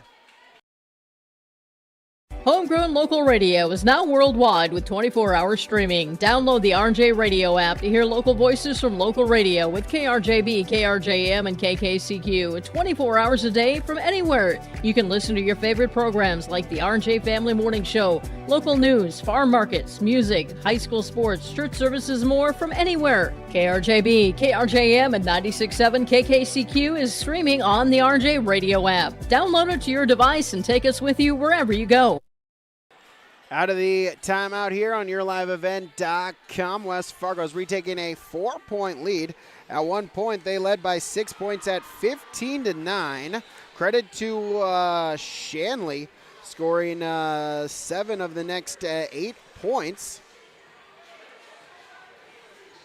Homegrown local radio is now worldwide with 24-hour streaming. Download the RJ Radio app to hear local voices from local radio with KRJB, KRJM, and KKCQ 24 hours a day from anywhere. You can listen to your favorite programs like the RJ Family Morning Show, local news, farm markets, music, high school sports, church services, more from anywhere. KRJB, KRJM, and 96.7 KKCQ is streaming on the RJ Radio app. Download it to your device and take us with you wherever you go. Out of the timeout here on YourLiveEvent.com, West Fargo's retaking a 4-point lead. At one point, they led by 6 points at 15-9. Credit to Shanley, scoring 7 of the next 8 points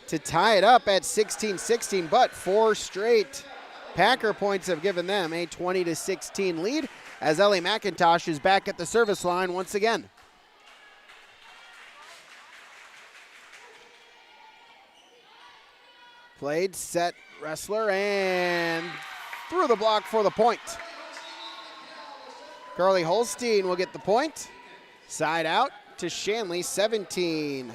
to tie it up at 16-16, but 4 straight Packer points have given them a 20-16 lead as Ellie McIntosh is back at the service line once again. Played, set, Wrestler, and through the block for the point. Carly Holstein will get the point. Side out to Shanley, 17-20.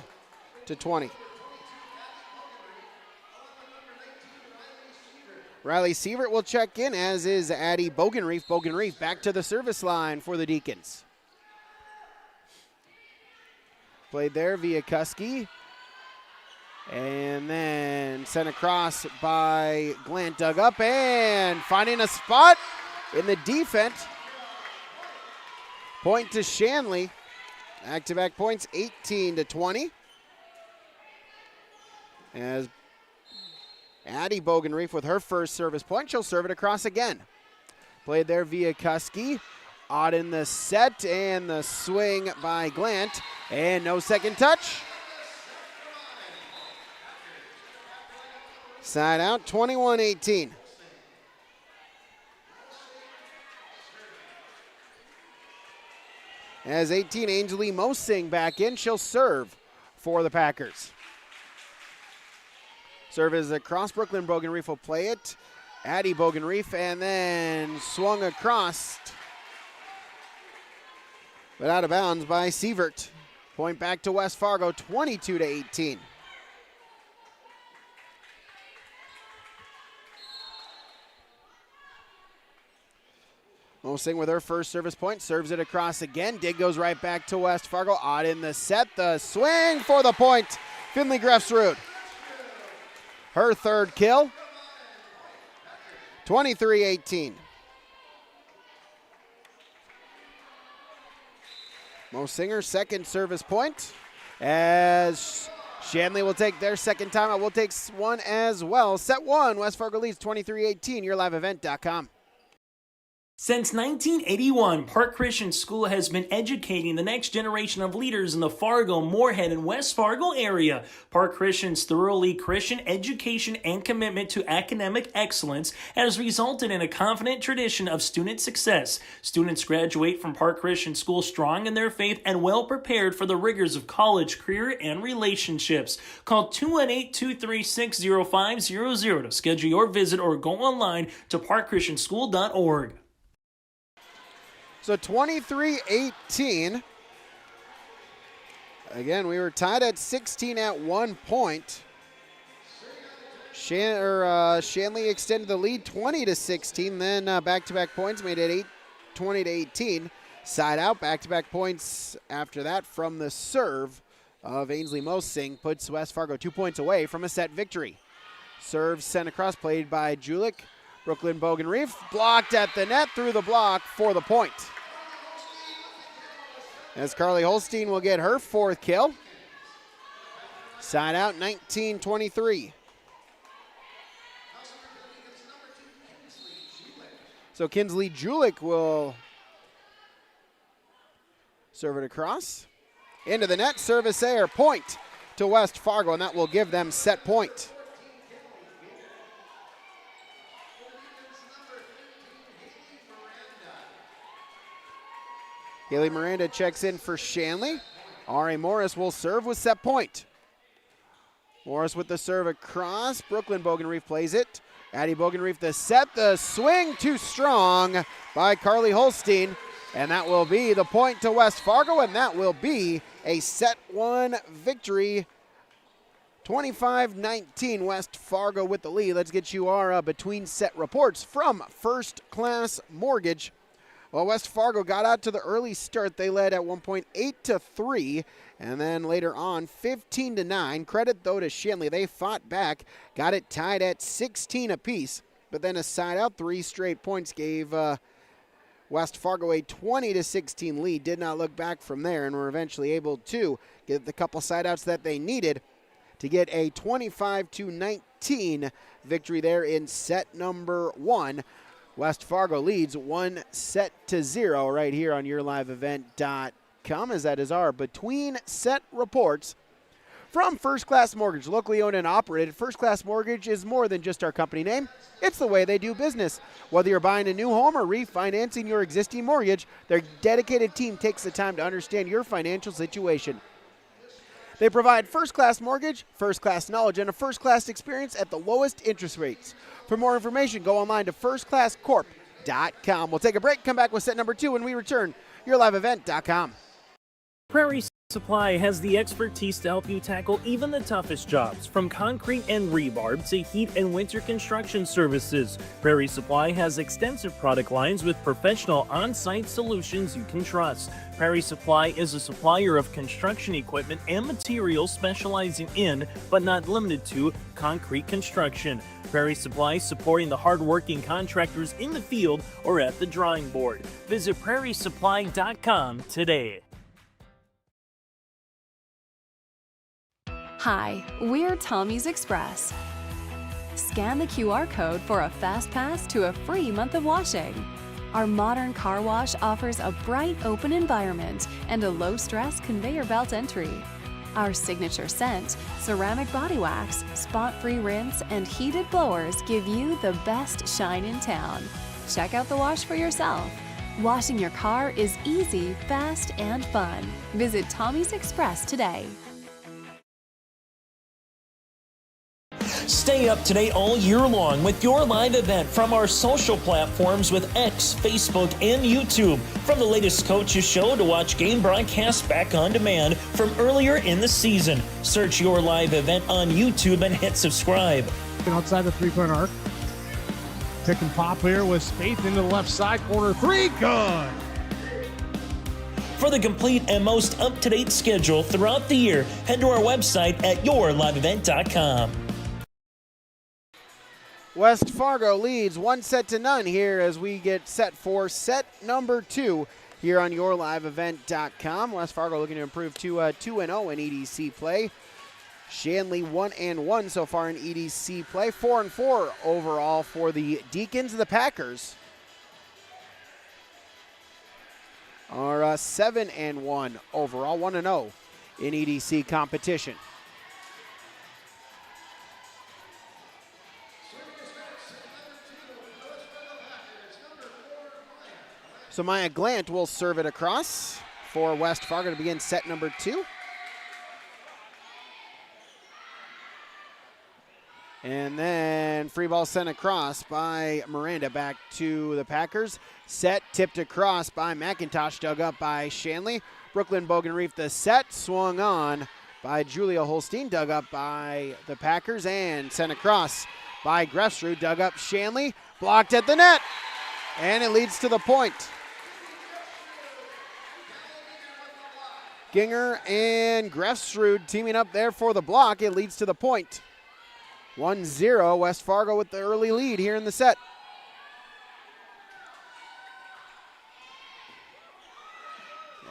Riley Sievert will check in, as is Addie Bogenreef. Bogenreef back to the service line for the Deacons. Played there via Kuski. And then sent across by Glant, dug up and finding a spot in the defense. Point to Shanley. Back-to-back points, 18-20. As Addie Bogenreef with her first service point, she'll serve it across again. Played there via Kuski. Auden the set and the swing by Glant. And no second touch. Side out, 21-18. As 18, Ainsley Mosing back in. She'll serve for the Packers. Serve is across. Brooklyn Bogenreef will play it. Addie Bogenreef, and then swung across, but out of bounds by Sievert. Point back to West Fargo, 22-18. Mosing with her first service point, serves it across again. Dig goes right back to West Fargo. Odd in the set, the swing for the point. Finley Grefsrud. Her third kill. 23-18. Mosinger, second service point. As Shanley will take their second timeout. We'll take one as well. Set one, West Fargo leads 23-18. YourLiveEvent.com. Since 1981, Park Christian School has been educating the next generation of leaders in the Fargo, Moorhead, and West Fargo area. Park Christian's thoroughly Christian education and commitment to academic excellence has resulted in a confident tradition of student success. Students graduate from Park Christian School strong in their faith and well prepared for the rigors of college, career, and relationships. Call 218-236-0500 to schedule your visit or go online to parkchristianschool.org. So 23-18. Again, we were tied at 16 at one point. Shanley extended the lead 20-16. Then back-to-back points made it 20-18. Side out, back-to-back points after that from the serve of Ainsley Mosing puts West Fargo 2 points away from a set victory. Serve sent across, played by Julik. Brooklyn Bogenreef blocked at the net, through the block for the point. As Carly Holstein will get her fourth kill. Side out, 19-23. So Kinsley Julik will serve it across. Into the net, service error, point to West Fargo, and that will give them set point. Haley Miranda checks in for Shanley. Ari Morris will serve with set point. Morris with the serve across. Brooklyn Bogenreef plays it. Addie Bogenreef the set. The swing too strong by Carly Holstein. And that will be the point to West Fargo, and that will be a set one victory. 25-19, West Fargo with the lead. Let's get you our between set reports from First Class Mortgage. Well, West Fargo got out to the early start. They led at one point 8-3, and then later on 15-9. Credit, though, to Shanley. They fought back, got it tied at 16 apiece, but then a side out, 3 straight points gave West Fargo a 20-16 lead. Did not look back from there, and were eventually able to get the couple side outs that they needed to get a 25-19 victory there in set number one. West Fargo leads 1-0 right here on YourLiveEvent.com, as that is our between set reports from First Class Mortgage. Locally owned and operated, First Class Mortgage is more than just our company name. It's the way they do business. Whether you're buying a new home or refinancing your existing mortgage, their dedicated team takes the time to understand your financial situation. They provide first-class mortgage, first-class knowledge, and a first-class experience at the lowest interest rates. For more information, go online to firstclasscorp.com. We'll take a break, come back with set number 2 when we return. YourLiveEvent.com. Prairie Supply has the expertise to help you tackle even the toughest jobs, from concrete and rebar to heat and winter construction services. Prairie Supply has extensive product lines with professional on-site solutions you can trust. Prairie Supply is a supplier of construction equipment and materials specializing in, but not limited to, concrete construction. Prairie Supply supporting the hard-working contractors in the field or at the drawing board. Visit prairiesupply.com today. Hi, we're Tommy's Express. Scan the QR code for a fast pass to a free month of washing. Our modern car wash offers a bright, open environment and a low-stress conveyor belt entry. Our signature scent, ceramic body wax, spot-free rinse, and heated blowers give you the best shine in town. Check out the wash for yourself. Washing your car is easy, fast, and fun. Visit Tommy's Express today. Stay up to date all year long with your live event from our social platforms with X, Facebook, and YouTube. From the latest coaches show to watch game broadcasts back on demand from earlier in the season. Search your live event on YouTube and hit subscribe. Outside the three-point arc. Pick and pop here with Spaeth into the left side corner. Three, good. For the complete and most up-to-date schedule throughout the year, head to our website at yourliveevent.com. West Fargo leads 1-0 here as we get set for set number 2 here on yourliveevent.com. West Fargo looking to improve to 2-0 in EDC play. Shanley 1-1 so far in EDC play. 4-4 overall for the Deacons. The Packers are 7-1 overall, 1-0 in EDC competition. So Maya Glant will serve it across for West Fargo to begin set number 2. And then free ball sent across by Miranda back to the Packers. Set tipped across by McIntosh, dug up by Shanley. Brooklyn Bogenreef the set, swung on by Julia Holstein, dug up by the Packers, and sent across by Grefsrud, dug up Shanley, blocked at the net, and it leads to the point. Ginger and Grefsrud teaming up there for the block. It leads to the point. 1-0, West Fargo with the early lead here in the set.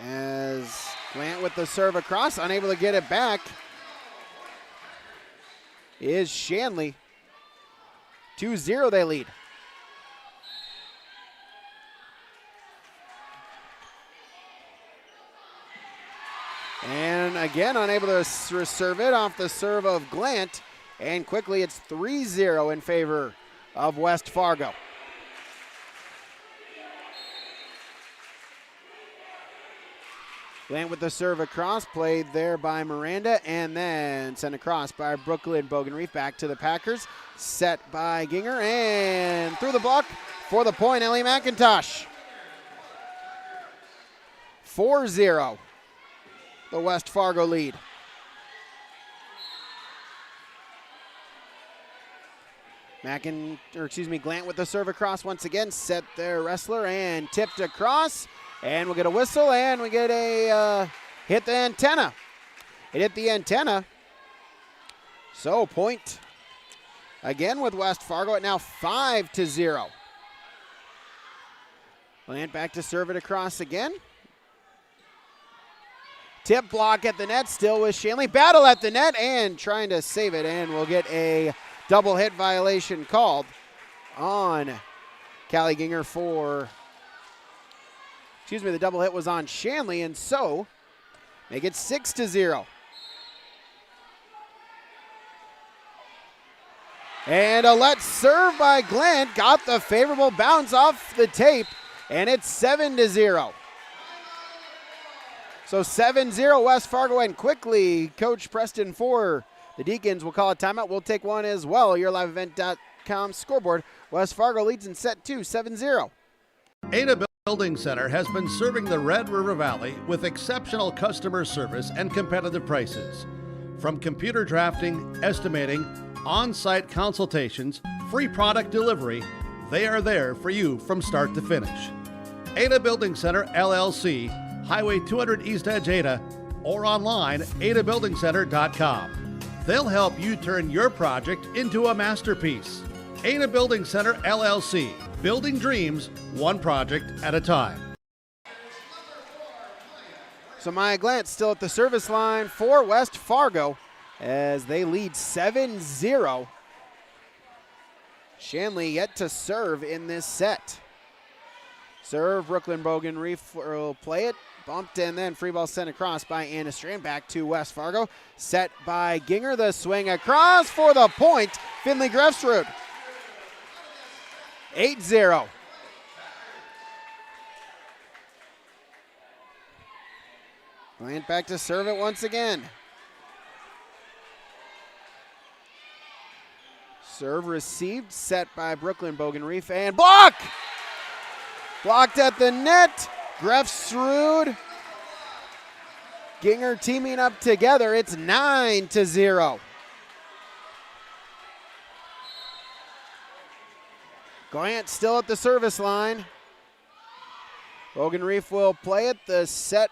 As Grant with the serve across, unable to get it back, is Shanley. 2-0 they lead. And again, unable to serve it off the serve of Glant. And quickly it's 3-0 in favor of West Fargo. Glant with the serve across, played there by Miranda, and then sent across by Brooklyn Bogenreef back to the Packers. Set by Ginger, and through the block for the point, Ellie McIntosh. 4-0, the West Fargo lead. Glant with the serve across once again, set their wrestler and tipped across, and we'll get a whistle, and we get a hit the antenna. It hit the antenna. So point again with West Fargo at now 5-0. Glant back to serve it across again. Tip block at the net, still with Shanley. Battle at the net and trying to save it, and we'll get a double hit violation called on Callie Ginger for, the double hit was on Shanley, and so make it 6-0. And a let serve by Glant, got the favorable bounce off the tape, and it's 7-0. So 7-0 West Fargo, and quickly Coach Preston for the Deacons will call a timeout. We'll take one as well. YourLiveEvent.com scoreboard. West Fargo leads in set 2, 7-0. Ada Building Center has been serving the Red River Valley with exceptional customer service and competitive prices. From computer drafting, estimating, on-site consultations, free product delivery, they are there for you from start to finish. Ada Building Center, LLC, Highway 200 East Edge, Ada, or online, adabuildingcenter.com. They'll help you turn your project into a masterpiece. Ada Building Center, LLC. Building dreams, one project at a time. So Maya Glant still at the service line for West Fargo as they lead 7-0. Shanley yet to serve in this set. Serve, Brooklyn Bogenreef will play it. Bumped and then free ball sent across by Anna Strand back to West Fargo. Set by Ginger, the swing across for the point. Finley Grefsrud. 8-0. Glant back to serve it once again. Serve received, set by Brooklyn Bogenreef, and block! Blocked at the net. Grefsrud, Ginger teaming up together. It's 9-0. Glant still at the service line. Bogenreef will play it. The set,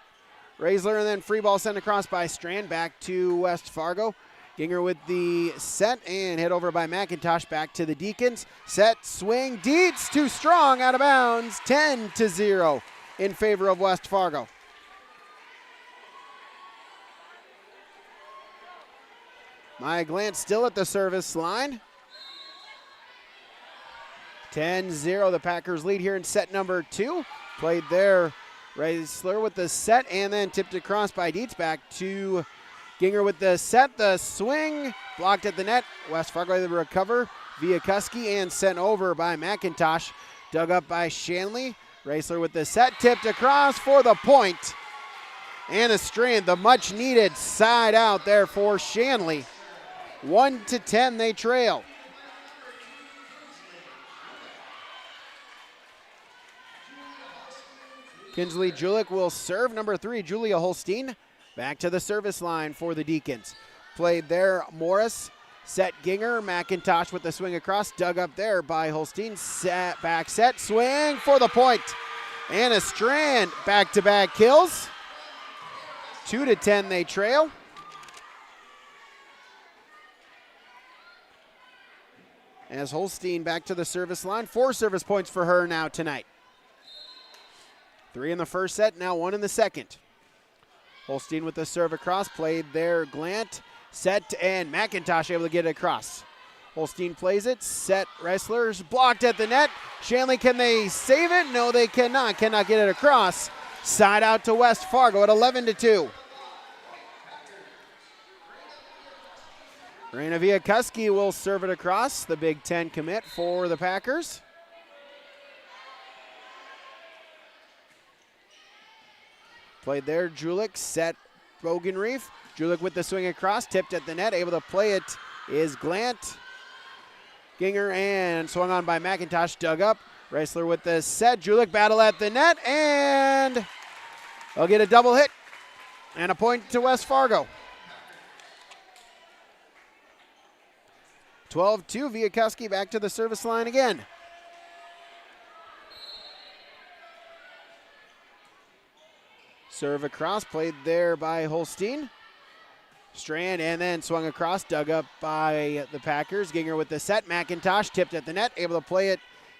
Raisler, and then free ball sent across by Strand back to West Fargo. Ginger with the set and hit over by McIntosh back to the Deacons. Set, swing, Dietz too strong, out of bounds. 10-0 in favor of West Fargo. Maya Glant still at the service line. 10-0, the Packers lead here in set number 2. Played there, Raisler with the set and then tipped across by Dietz back to Ginger with the set, the swing, blocked at the net. West Fargo able to recover. Viakuski and sent over by McIntosh. Dug up by Shanley. Raisler with the set, tipped across for the point. And a strand, the much needed side out there for Shanley. 1-10 they trail. Kinsley Julik will serve. Number 3, Julia Holstein. Back to the service line for the Deacons. Played there, Morris. Set Ginger. McIntosh with the swing across. Dug up there by Holstein. Set, back set. Swing for the point. And a strand. Back-to-back kills. 2-10 they trail. As Holstein back to the service line. 4 service points for her now tonight. 3 in the first set, now 1 in the second. Holstein with the serve across, played there, Glant, set, and McIntosh able to get it across. Holstein plays it, set, Wrestlers blocked at the net. Shanley, can they save it? No, they cannot get it across. Side out to West Fargo at 11-2. Raina Viakuski will serve it across, the Big Ten commit for the Packers. Played there, Julik, set, Bogenreef. Julik with the swing across, tipped at the net, able to play it is Glant. Ginger and swung on by McIntosh, dug up. Raisler with the set, Julik battle at the net, and they'll get a double hit and a point to West Fargo. 12-2, Viakuski back to the service line again. Serve across, played there by Holstein. Strand and then swung across, dug up by the Packers. Ginger with the set, McIntosh tipped at the net, able to play it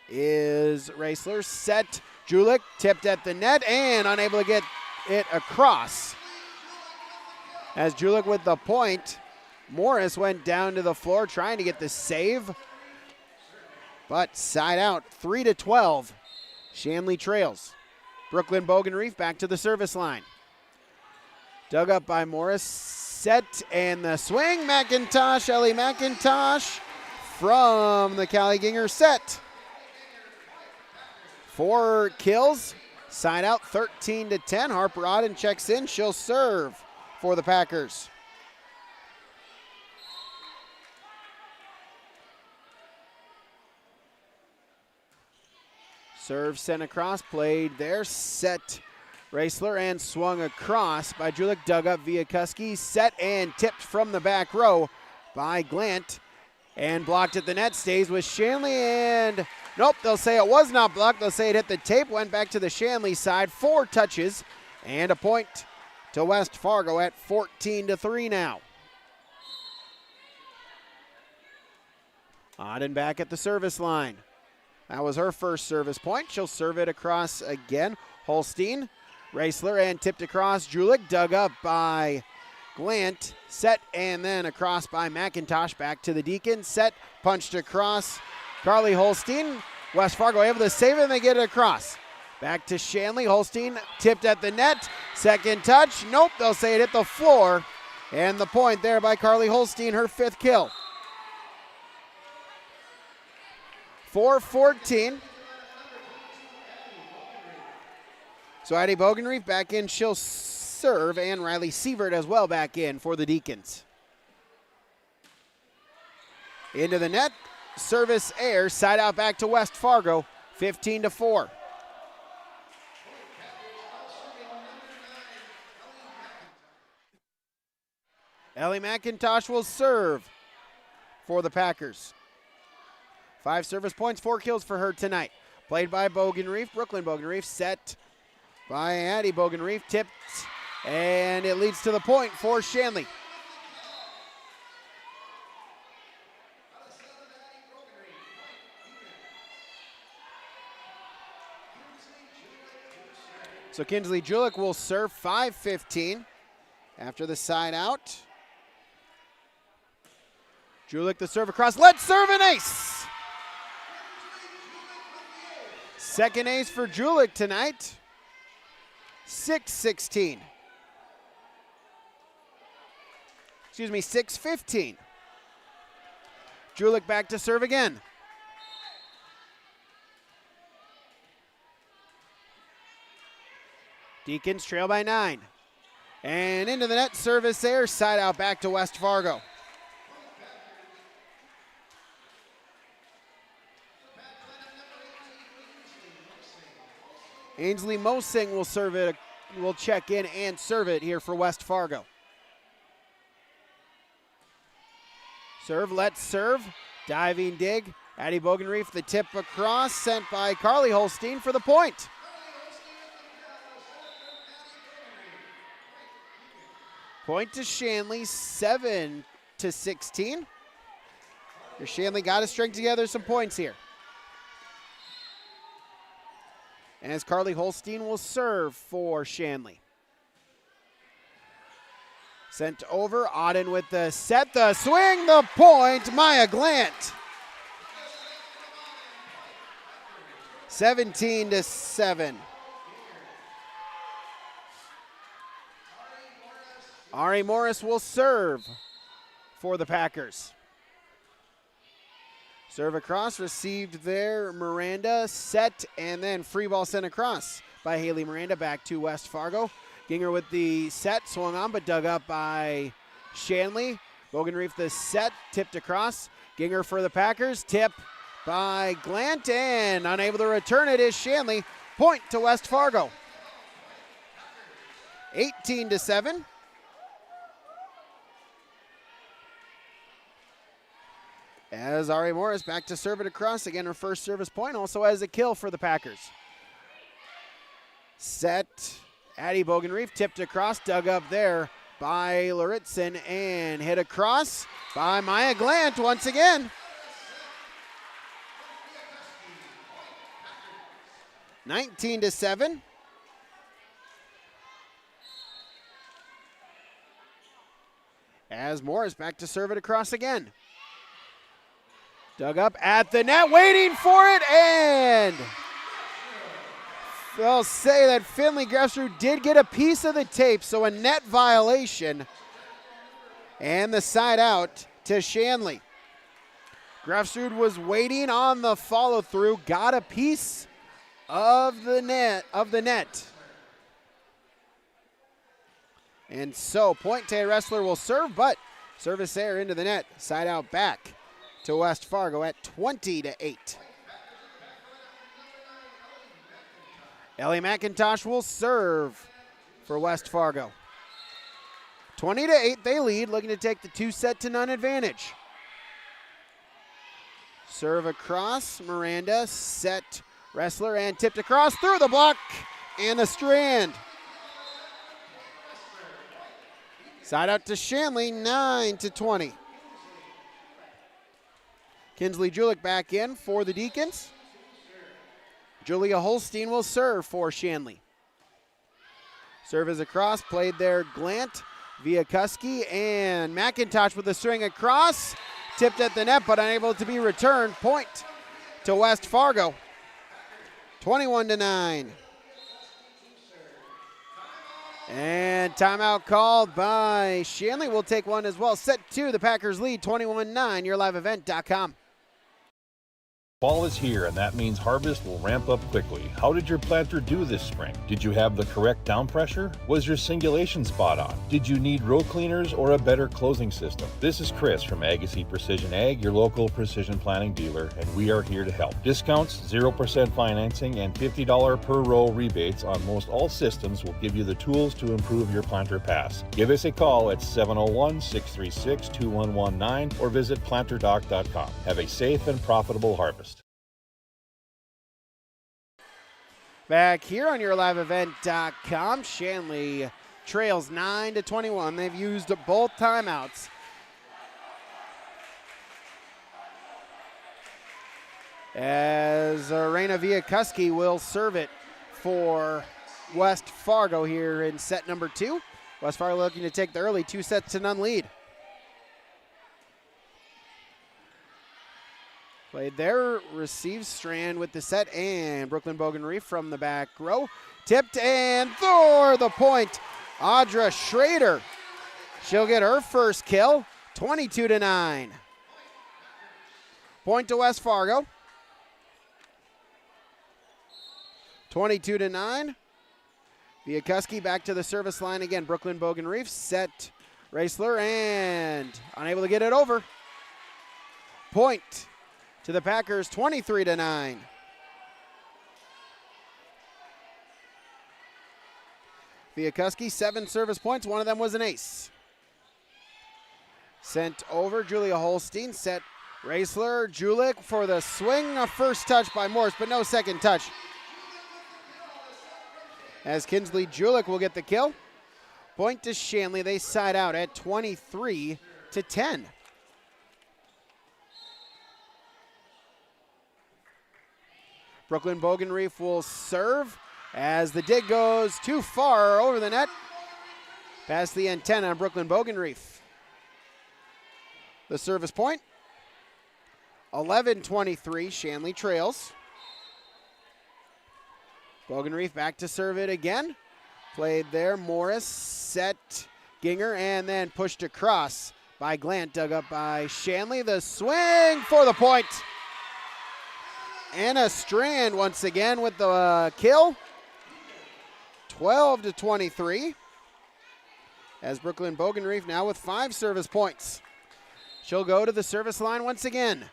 is Raisler. Set, Julik tipped at the net and unable to get it across. As Julik with the point, Morris went down to the floor trying to get the save, but side out, 3-12. Shanley trails. Brooklyn Bogenreef back to the service line. Dug up by Morris, set, and the swing. McIntosh, Ellie McIntosh from the Callie Ginger set. 4 kills, side out, 13-10. Harper Auden checks in, she'll serve for the Packers. Serve sent across, played there, set Raisler and swung across by Julik, dug up Viakuski, set and tipped from the back row by Glant and blocked at the net, stays with Shanley and nope, they'll say it was not blocked, they'll say it hit the tape, went back to the Shanley side, 4 touches and a point to West Fargo at 14-3 now. Auden back at the service line. That was her first service point. She'll serve it across again. Holstein, Raisler, and tipped across. Julik, dug up by Glant. Set, and then across by McIntosh. Back to the Deacon. Set, punched across. Carly Holstein. West Fargo able to save it, and they get it across. Back to Shanley. Holstein tipped at the net. Second touch. Nope, they'll say it hit the floor. And the point there by Carly Holstein, her 5th kill. 4-14. So Addie Bogenreef back in. She'll serve, and Riley Sievert as well back in for the Deacons. Into the net, service air, side out back to West Fargo, 15-4. Ellie McIntosh will serve for the Packers. 5 service points, 4 kills for her tonight. Played by Bogenreef, Brooklyn Bogenreef, set by Addie Bogenreef, tipped, and it leads to the point for Shanley. So Kinsley Julik will serve, 5-15 after the side out. Julik the serve across, let's serve an ace! Second ace for Julik tonight, 6-16. Excuse me, 6-15. Julik back to serve again. Deacons trail by 9. And into the net, service there, side out back to West Fargo. Ainsley Mosing will serve it, will check in and serve it here for West Fargo. Serve, let's serve. Diving dig. Addie Bogenreef, the tip across, sent by Carly Holstein for the point. Point to Shanley, 7-16. Shanley got to string together some points here. As Carly Holstein will serve for Shanley. Sent over, Auden with the set, the swing, the point, Maya Glant. 17-7. Ari Morris will serve for the Packers. Serve across, received there, Miranda, set, and then free ball sent across by Haley Miranda back to West Fargo. Ginger with the set, swung on, but dug up by Shanley. Bogenreef the set, tipped across. Ginger for the Packers, tip by Glant, and unable to return it is Shanley. Point to West Fargo. 18-7. As Ari Morris back to serve it across. Again, her first service point, also has a kill for the Packers. Set, Addie Bogenreef tipped across, dug up there by Luritzen, and hit across by Maya Glant once again. 19-7. As Morris back to serve it across again. Dug up at the net, waiting for it, and they'll say that Finley Grefsrud did get a piece of the tape, so a net violation, and the side out to Shanley. Grefsrud was waiting on the follow-through, got a piece of the net. And so point to Wrestler will serve, but service there into the net, side out back to West Fargo at 20-8. Ellie McIntosh will serve for West Fargo. 20-8, they lead, looking to take the 2-0 advantage. Serve across, Miranda, set, Wrestler, and tipped across through the block and the strand. Side out to Shanley, 9-20. Kinsley Julik back in for the Deacons. Julia Holstein will serve for Shanley. Serve is across, played there Glant, Viakuski, and McIntosh with the string across. Tipped at the net, but unable to be returned. Point to West Fargo, 21-9. And timeout called by Shanley. We'll take one as well. Set 2, the Packers lead, 21-9, yourliveevent.com. Fall is here, and that means harvest will ramp up quickly. How did your planter do this spring? Did you have the correct down pressure? Was your singulation spot on? Did you need row cleaners or a better closing system? This is Chris from Agassiz Precision Ag, your local precision planting dealer, and we are here to help. Discounts, 0% financing, and $50 per row rebates on most all systems will give you the tools to improve your planter pass. Give us a call at 701-636-2119 or visit planterdoc.com. Have a safe and profitable harvest. Back here on YourLiveEvent.com, Shanley trails 9-21. They've used both timeouts. As Raina Viakuski will serve it for West Fargo here in set number 2. West Fargo looking to take the early 2-0 lead. Played there, receives Strand with the set, and Brooklyn Bogenreef from the back row. Tipped and for the point, Audra Schrader. She'll get her first kill, 22-9. Point to West Fargo. 22-9. Viakuski back to the service line again. Brooklyn Bogenreef set Raisler and unable to get it over. Point to the Packers, 23-9. Viakuski, 7 service points. One of them was an ace. Sent over, Julia Holstein set Raisler. Julik for the swing. A first touch by Morse, but no second touch. As Kinsley Julik will get the kill. Point to Shanley. They side out at 23-10. Brooklyn Bogenreef will serve as the dig goes too far over the net. Past the antenna on Brooklyn Bogenreef. The service point. 11-23, Shanley trails. Bogenreef back to serve it again. Played there, Morris set Ginger and then pushed across by Glant, dug up by Shanley. The swing for the point. Anna Strand once again with the kill. 12-23. As Brooklyn Bogenreef now with 5 service points. She'll go to the service line once again.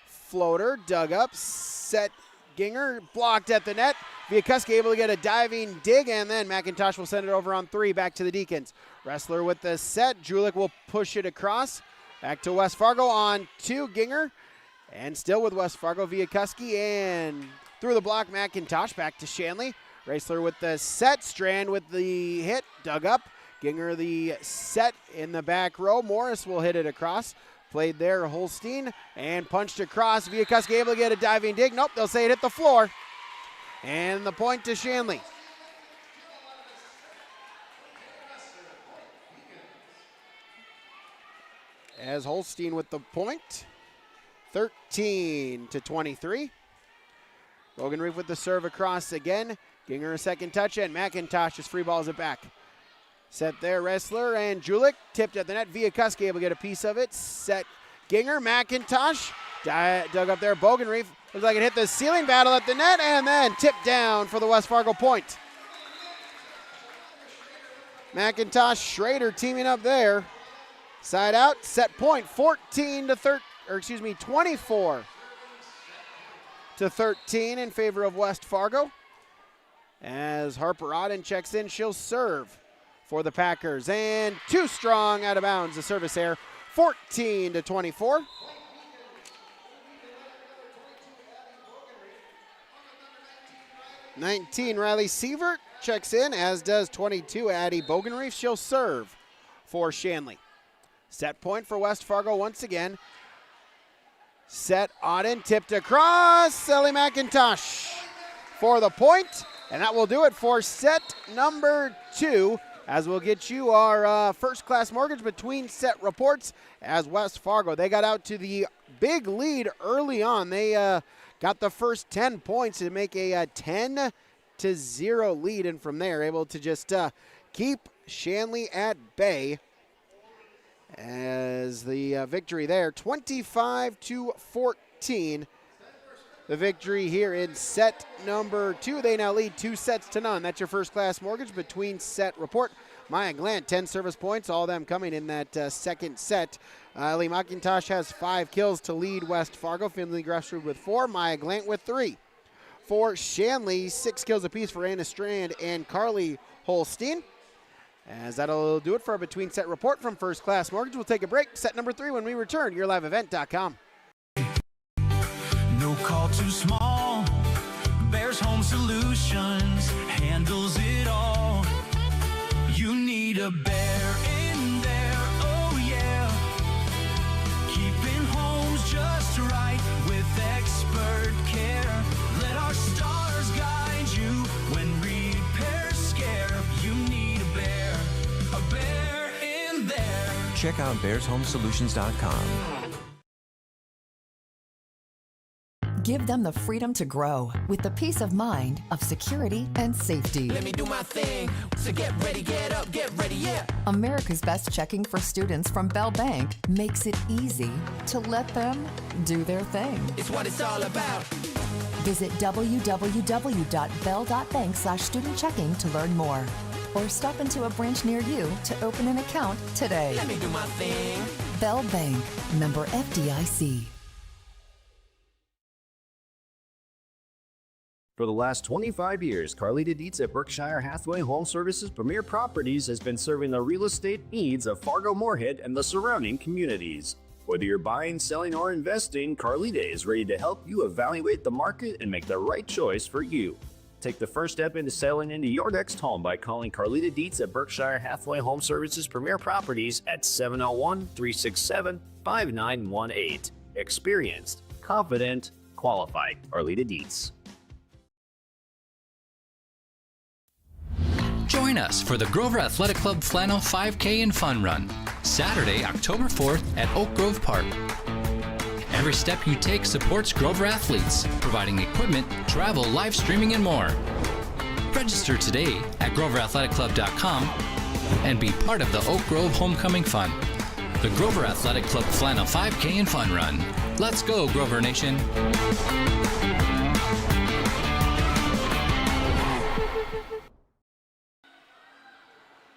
Floater, dug up, set Ginger, blocked at the net. Viakuski able to get a diving dig, and then McIntosh will send it over on 3 back to the Deacons. Wrestler with the set. Julik will push it across. Back to West Fargo on 2, Ginger. And still with West Fargo, Viakuski, and through the block, McIntosh back to Shanley. Raisler with the set, Strand with the hit, dug up. Ginger the set in the back row. Morris will hit it across. Played there, Holstein, and punched across. Viakuski able to get a diving dig. Nope, they'll say it hit the floor. And the point to Shanley. As Holstein with the point, 13-23. Bogenreef with the serve across again. Ginger a second touch, and McIntosh just free balls it back. Set there, Wrestler and Julik tipped at the net. Viakuski able to get a piece of it. Set Ginger, McIntosh dug up there. Bogenreef looks like it hit the ceiling, battle at the net, and then tipped down for the West Fargo point. McIntosh, Schrader teaming up there. Side out, set point, 24-13 in favor of West Fargo. As Harper Auden checks in, she'll serve for the Packers. And too strong out of bounds, the service error, 14-24. Riley Sievert checks in, as does 22, Addie Bogenreef. She'll serve for Shanley. Set point for West Fargo once again. Set Auden, tipped across. Ellie McIntosh for the point. And that will do it for set number 2, as we'll get you our first-class mortgage between set reports. As West Fargo, they got out to the big lead early on. They got the first 10 points to make a 10-0 lead, and from there able to just keep Shanley at bay. as the victory there, 25-14. The victory here in set number 2. They now lead 2-0. That's your First Class Mortgage between set report. Maya Glant, 10 service points, all of them coming in that second set. Ellie McIntosh has 5 kills to lead West Fargo. Finley Gressrud with 4, Maya Glant with 3. For Shanley, 6 kills apiece for Anna Strand and Carly Holstein. As that'll do it for our between set report from First Class Mortgage. We'll take a break. Set number 3 when we return. YourLiveEvent.com. No call too small. Bears Home Solutions handles it all. You need a bear in there, oh yeah. Keeping homes just right with expert care. Let our stars guide you when repairs scare. You need a bear in there. Check out BearsHomeSolutions.com. Give them the freedom to grow with the peace of mind of security and safety. Let me do my thing. So get ready, get up, get ready, yeah. America's Best Checking for Students from Bell Bank makes it easy to let them do their thing. It's what it's all about. Visit www.bell.bank/student-checking to learn more. Or stop into a branch near you to open an account today. Let me do my thing. Bell Bank, member FDIC. For the last 25 years, Carlita Dietz at Berkshire Hathaway Home Services Premier Properties has been serving the real estate needs of Fargo Moorhead and the surrounding communities. Whether you're buying, selling, or investing, Carlita is ready to help you evaluate the market and make the right choice for you. Take the first step into selling into your next home by calling Carlita Dietz at Berkshire Hathaway Home Services Premier Properties at 701-367-5918. Experienced, confident, qualified. Carlita Dietz. Join us for the Grover Athletic Club Flannel 5K and Fun Run, Saturday, October 4th at Oak Grove Park. Every step you take supports Grover athletes, providing equipment, travel, live streaming, and more. Register today at GroverAthleticClub.com and be part of the Oak Grove Homecoming Fun. The Grover Athletic Club Flannel 5K and Fun Run. Let's go, Grover Nation.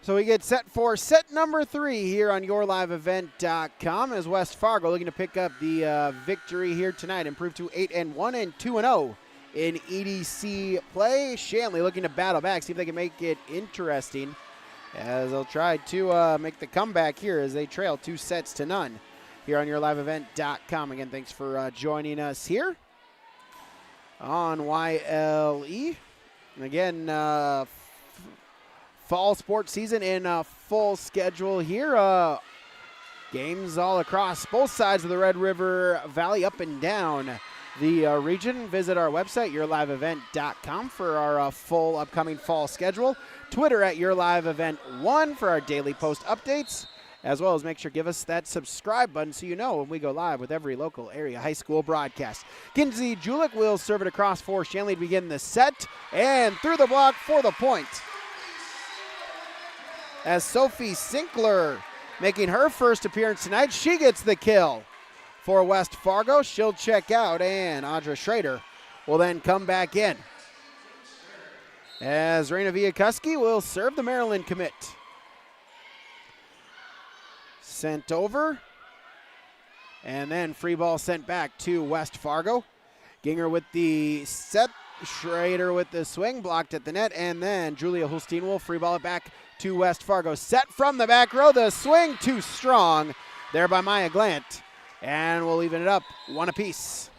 So we get set for set number 3 here on YourLiveEvent.com as West Fargo looking to pick up the victory here tonight, improve to 8-1 and 2-0 in EDC play. Shanley looking to battle back, see if they can make it interesting as they'll try to make the comeback here as they trail 2-0 here on YourLiveEvent.com. Again, thanks for joining us here on YLE. And again, fall sports season in full schedule here. Games all across both sides of the Red River Valley, up and down the region. Visit our website, YourLiveEvent.com, for our full upcoming fall schedule. Twitter at YourLiveEvent1 for our daily post updates, as well as make sure to give us that subscribe button so you know when we go live with every local area high school broadcast. Kinsey Julik will serve it across for Shanley to begin the set, and through the block for the point. As Sophie Sinkler making her first appearance tonight, she gets the kill for West Fargo. She'll check out, and Audra Schrader will then come back in. As Raina Viakuski will serve the Maryland commit. Sent over, and then free ball sent back to West Fargo. Ginger with the set, Schrader with the swing, blocked at the net, and then Julia Holstein will free ball it back to West Fargo. Set from the back row, the swing too strong there by Maya Glant, and we'll even it up 1 apiece.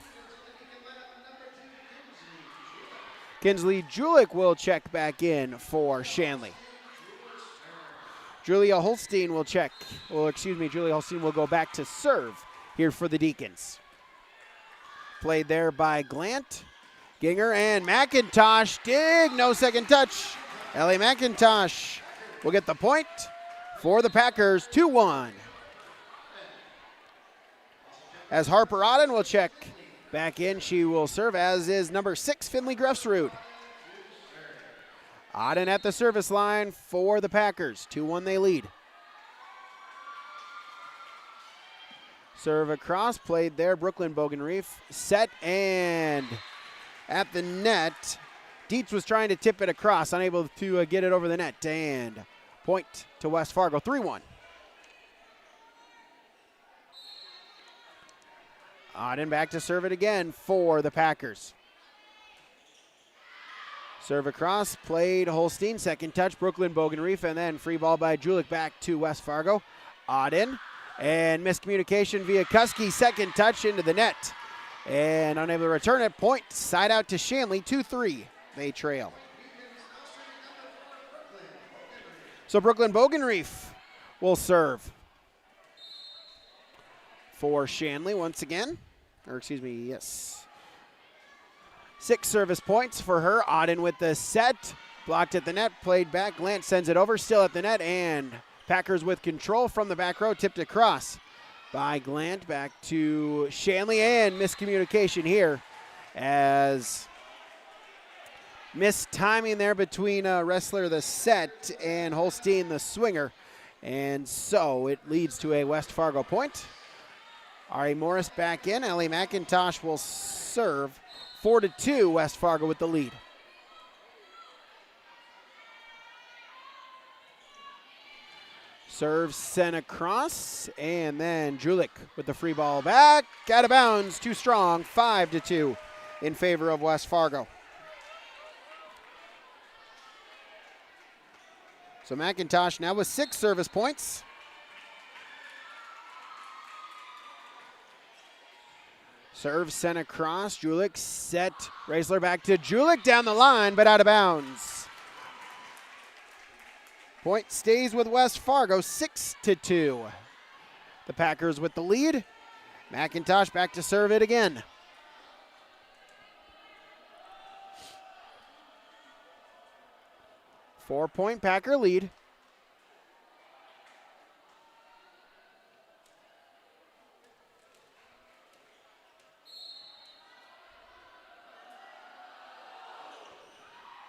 Kinsley Julik will check back in for Shanley. Julia Holstein will Julia Holstein will go back to serve here for the Deacons. Played there by Glant, Ginger, and McIntosh. Dig, no second touch. Ellie McIntosh will get the point for the Packers, 2-1. As Harper Odden will check back in, she will serve, as is number 6, Finley Gressrud. Odden at the service line for the Packers, 2-1 they lead. Serve across, played there. Brooklyn Bogenreef set and at the net. Dietz was trying to tip it across, unable to get it over the net. And point to West Fargo, 3-1. Auden back to serve it again for the Packers. Serve across, played Holstein, second touch, Brooklyn Bogenreef, and then free ball by Julik back to West Fargo. Auden, and miscommunication via Kuski, second touch into the net. And unable to return it, point, side out to Shanley, 2-3, they trail. So Brooklyn Bogenreef will serve for Shanley once again, or excuse me, yes. 6 service points for her. Auden with the set. Blocked at the net. Played back. Glant sends it over. Still at the net. And Packers with control from the back row. Tipped across by Glant. Back to Shanley. And miscommunication here as missed timing there between Wrestler the set and Holstein the swinger. And so it leads to a West Fargo point. Ari Morris back in. Ellie McIntosh will serve. 4-2, West Fargo with the lead. Serve sent across, and then Julik with the free ball back. Out of bounds, too strong, 5-2 in favor of West Fargo. So McIntosh now with 6 service points. Serve sent across. Julik set. Raisler back to Julik down the line, but out of bounds. Point stays with West Fargo, 6-2. The Packers with the lead. McIntosh back to serve it again. Four-point Packer lead.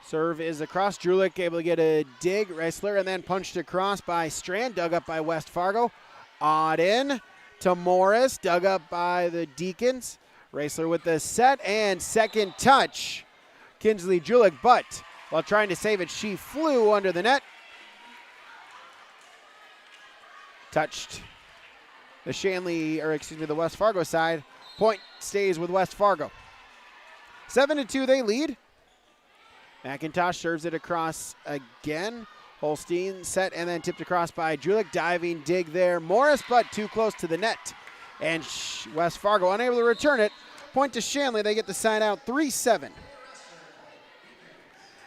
Serve is across. Julik able to get a dig. Reisler and then punched across by Strand. Dug up by West Fargo. Auden to Morris. Dug up by the Deacons. Reisler with the set and second touch. Kinsley Julik, but while trying to save it, she flew under the net. Touched the the West Fargo side. Point stays with West Fargo. 7-2 they lead. McIntosh serves it across again. Holstein set and then tipped across by Julik. Diving dig there. Morris, but too close to the net. And West Fargo unable to return it. Point to Shanley. They get the side out 3-7.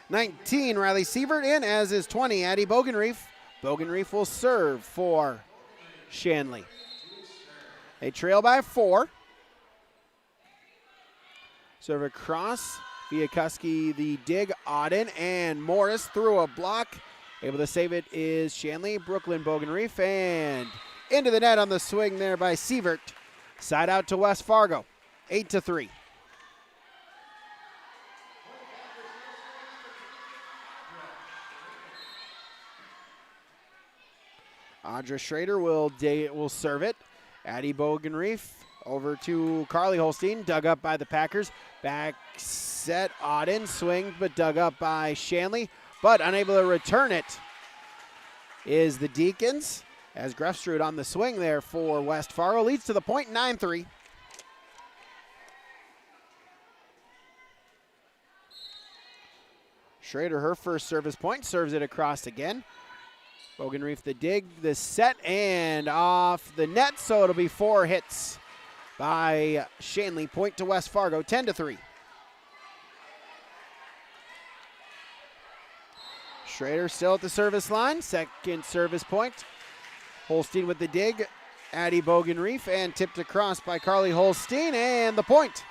19, Riley Sievert in, as is 20, Addie Bogenreef. Bogenreef will serve for Shanley. They trail by 4. Serve across. Viakuski the dig, Auden and Morris through a block. Able to save it is Shanley. Brooklyn Bogenreef and into the net on the swing there by Sievert. Side out to West Fargo, 8-3. Audra Schrader will serve it. Addie Bogenreef over to Carly Holstein, dug up by the Packers. Back set, Auden, swing, but dug up by Shanley, but unable to return it is the Deacons, as Grefstrud on the swing there for West Fargo. Leads to the point, 9-3. Schrader, her first service point, serves it across again. Bogenreef the dig, the set, and off the net, so it'll be 4 hits by Shanley. Point to West Fargo, 10-3. Schrader still at the service line, second service point. Holstein with the dig, Addie Bogenreef, and tipped across by Carly Holstein, and the point.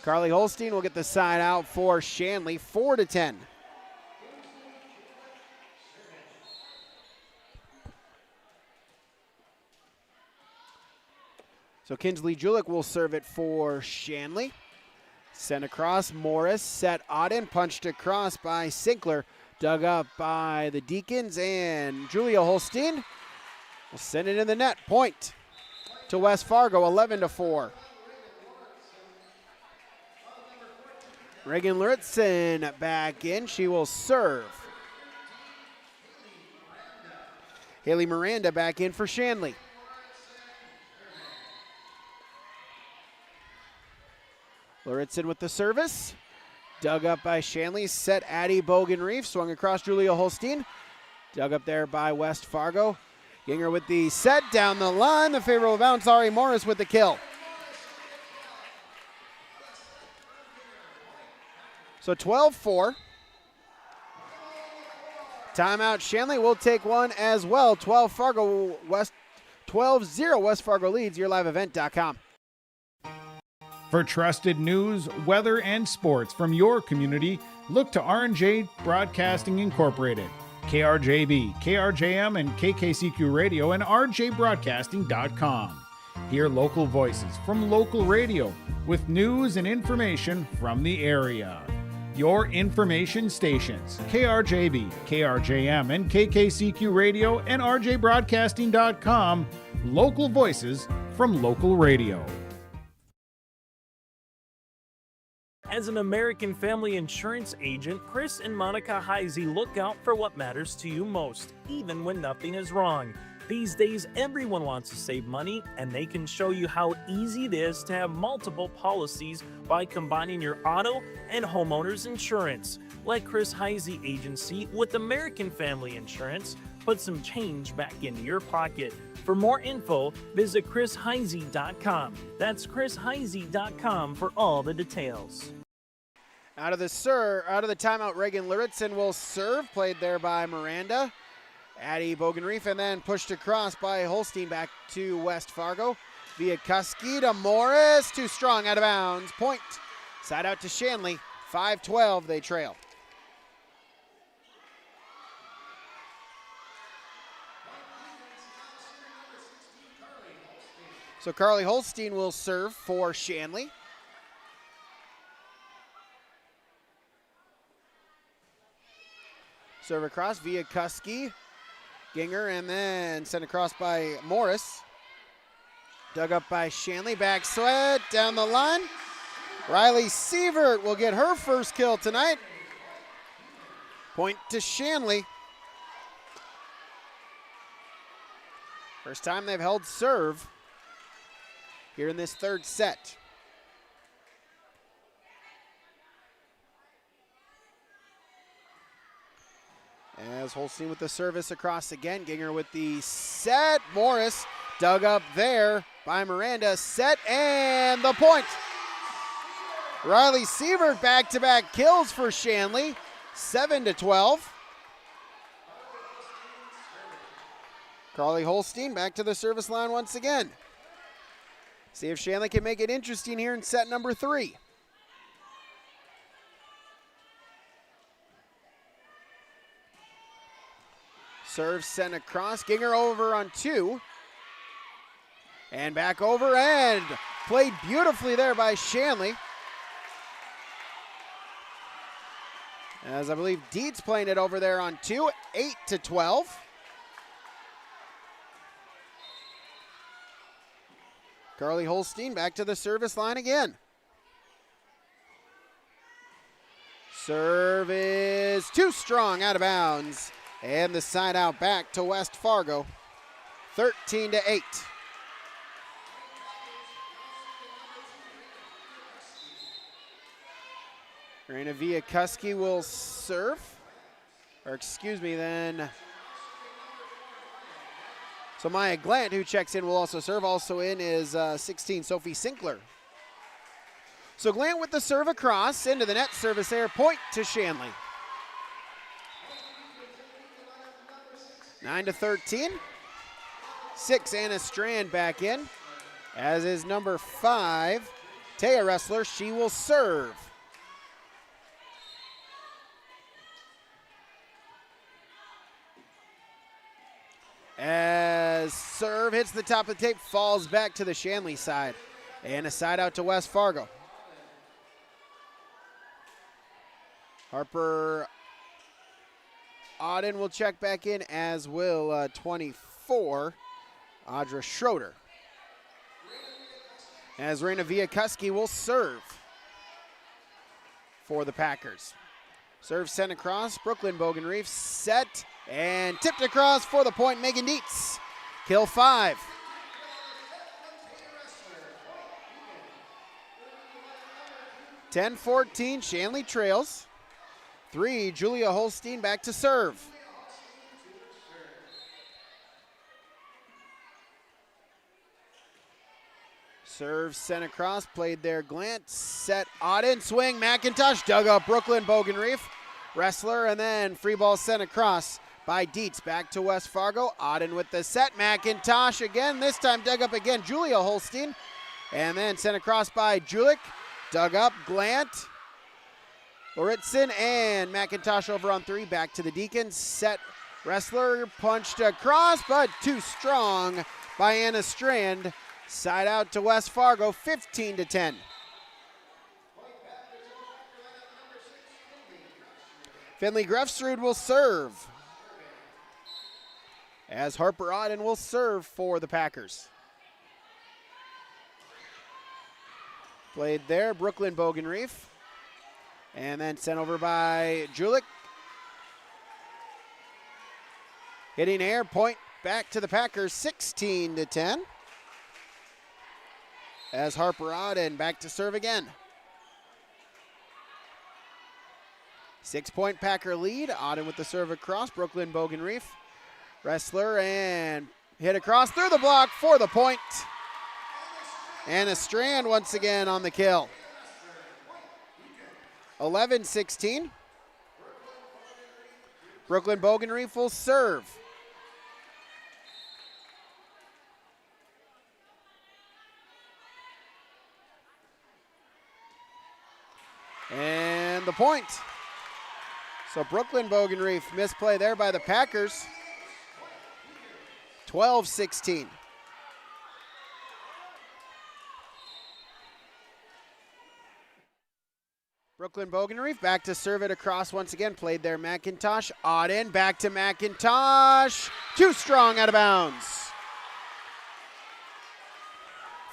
Carly Holstein will get the side out for Shanley, 4-10. So Kinsley Julik will serve it for Shanley. Sent across, Morris, set Auden, punched across by Sinkler, dug up by the Deacons, and Julia Holstein will send it in the net. Point to West Fargo, 11-4. Reagan Luritzen back in. She will serve. Haley Miranda back in for Shanley. Luritzen with the service. Dug up by Shanley. Set Addie Bogan-Reef. Swung across Julia Holstein. Dug up there by West Fargo. Ginger with the set down the line. The favorable bounce. Ari Morris with the kill. So 12-4. Timeout. Shanley will take one as well. 12 Fargo West. 12-0 West Fargo leads. YourLiveEvent.com. For trusted news, weather, and sports from your community, look to R&J Broadcasting Incorporated. KRJB, KRJM, and KKCQ Radio and rjbroadcasting.com. Hear local voices from local radio with news and information from the area. Your information stations, KRJB, KRJM, and KKCQ Radio and rjbroadcasting.com. Local voices from local radio. As an American Family Insurance agent, Chris and Monica Heisey look out for what matters to you most, even when nothing is wrong. These days, everyone wants to save money, and they can show you how easy it is to have multiple policies by combining your auto and homeowner's insurance. Let Chris Heisey Agency with American Family Insurance put some change back into your pocket. For more info, visit chrisheisey.com. That's chrisheisey.com for all the details. Out of the timeout, Reagan Luritzen will serve. Played there by Miranda. Addie Bogan-Reef, and then pushed across by Holstein back to West Fargo. Via Kuski to Morris. Too strong, out of bounds. Point. Side out to Shanley. 5-12, they trail. So Carly Holstein will serve for Shanley. Serve across via Kuski. Ginger, and then sent across by Morris. Dug up by Shanley. Back sweat down the line. Riley Sievert will get her first kill tonight. Point to Shanley. First time they've held serve here in this third set. As Holstein with the service across again. Ginger with the set. Morris dug up there by Miranda. Set and the point. Riley Sievert back-to-back kills for Shanley. 7-12. Carly Holstein back to the service line once again. See if Shanley can make it interesting here in set number 3. Serve sent across. Ginger over on 2. And back over and played beautifully there by Shanley. As I believe Deed's playing it over there on 2. 8-12. Carly Holstein back to the service line again. Serve is too strong, out of bounds. And the side out back to West Fargo, 13-8. Raina Viakuski will serve. Or excuse me, then. So Maya Glant, who checks in, will also serve. Also in is 16, Sophie Sinkler. So Glant with the serve across, into the net, service there, point to Shanley. 9-13. 6, Anna Strand back in, as is number 5, Taya Ressler. She will serve. As serve hits the top of the tape, falls back to the Shanley side. And a side out to West Fargo. Harper Auden will check back in, as will 24, Audra Schroeder. As Raina Viakuski will serve for the Packers. Serve sent across, Brooklyn Bogenreef set and tipped across for the point, Megan Dietz. Kill 5. (10-14), Shanley trails. 3, Julia Holstein back to serve. Serve sent across, played there, Glant, set, Auden, swing, McIntosh, dug up Brooklyn Bogenreef, wrestler, and then free ball sent across by Dietz. Back to West Fargo, Auden with the set, McIntosh again, this time dug up again, Julia Holstein, and then sent across by Julik, dug up, Glant, Lauritsen, and McIntosh over on 3, back to the Deacons, set, wrestler, punched across, but too strong by Anna Strand. Side out to West Fargo, 15-10. Finley Grefsrud will serve, as Harper Auden will serve for the Packers. Played there, Brooklyn Bogenreef, and then sent over by Julik. Hitting air, point back to the Packers, 16-10. As Harper Auden back to serve again. 6-point Packer lead. Auden with the serve across. Brooklyn Bogenreef. Wrestler and hit across through the block for the point. Anna Strand once again on the kill. 11-16. Brooklyn Bogenreef will serve. And the point. So Brooklyn Bogenreef, misplay there by the Packers. 12-16. Brooklyn Bogenreef back to serve it across once again. Played there, McIntosh. Auden back to McIntosh. Too strong, out of bounds.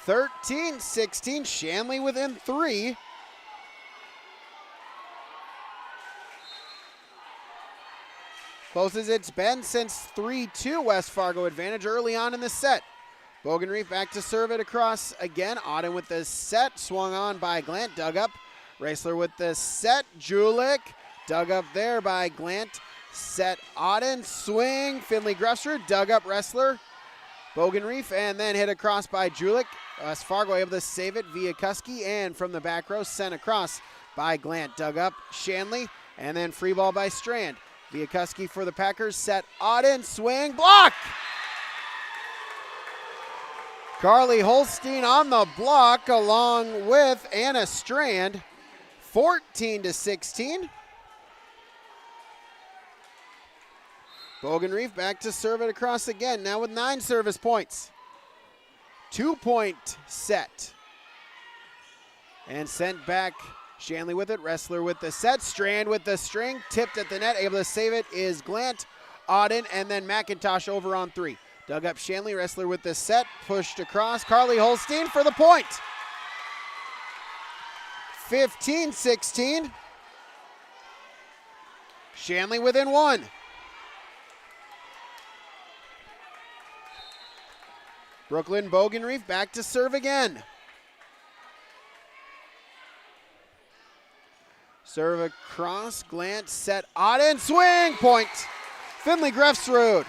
13-16. Shanley within 3. Close as it's been since 3-2 West Fargo advantage early on in the set. Bogenreef back to serve it across again. Auden with the set, swung on by Glant, dug up. Raisler with the set, Julik, dug up there by Glant. Set, Auden, swing, Finley Grefsrud, dug up wrestler. Bogenreef, and then hit across by Julik. West Fargo able to save it via Kuski, and from the back row, sent across by Glant, dug up Shanley, and then free ball by Strand. Viakuski for the Packers, set, Auden, swing, block! Carly Holstein on the block along with Anna Strand, 14-16. Bogenreef back to serve it across again, now with 9 service points. 2-point set. And sent back. Shanley with it, wrestler with the set, Strand with the string, tipped at the net, able to save it is Glant, Auden, and then McIntosh over on 3. Dug up Shanley, wrestler with the set, pushed across, Carly Holstein for the point. 15-16. Shanley within 1. Brooklyn Bogenreef back to serve again. Serve across, Glant, set, Auden, swing, point. Finley Grefsrud.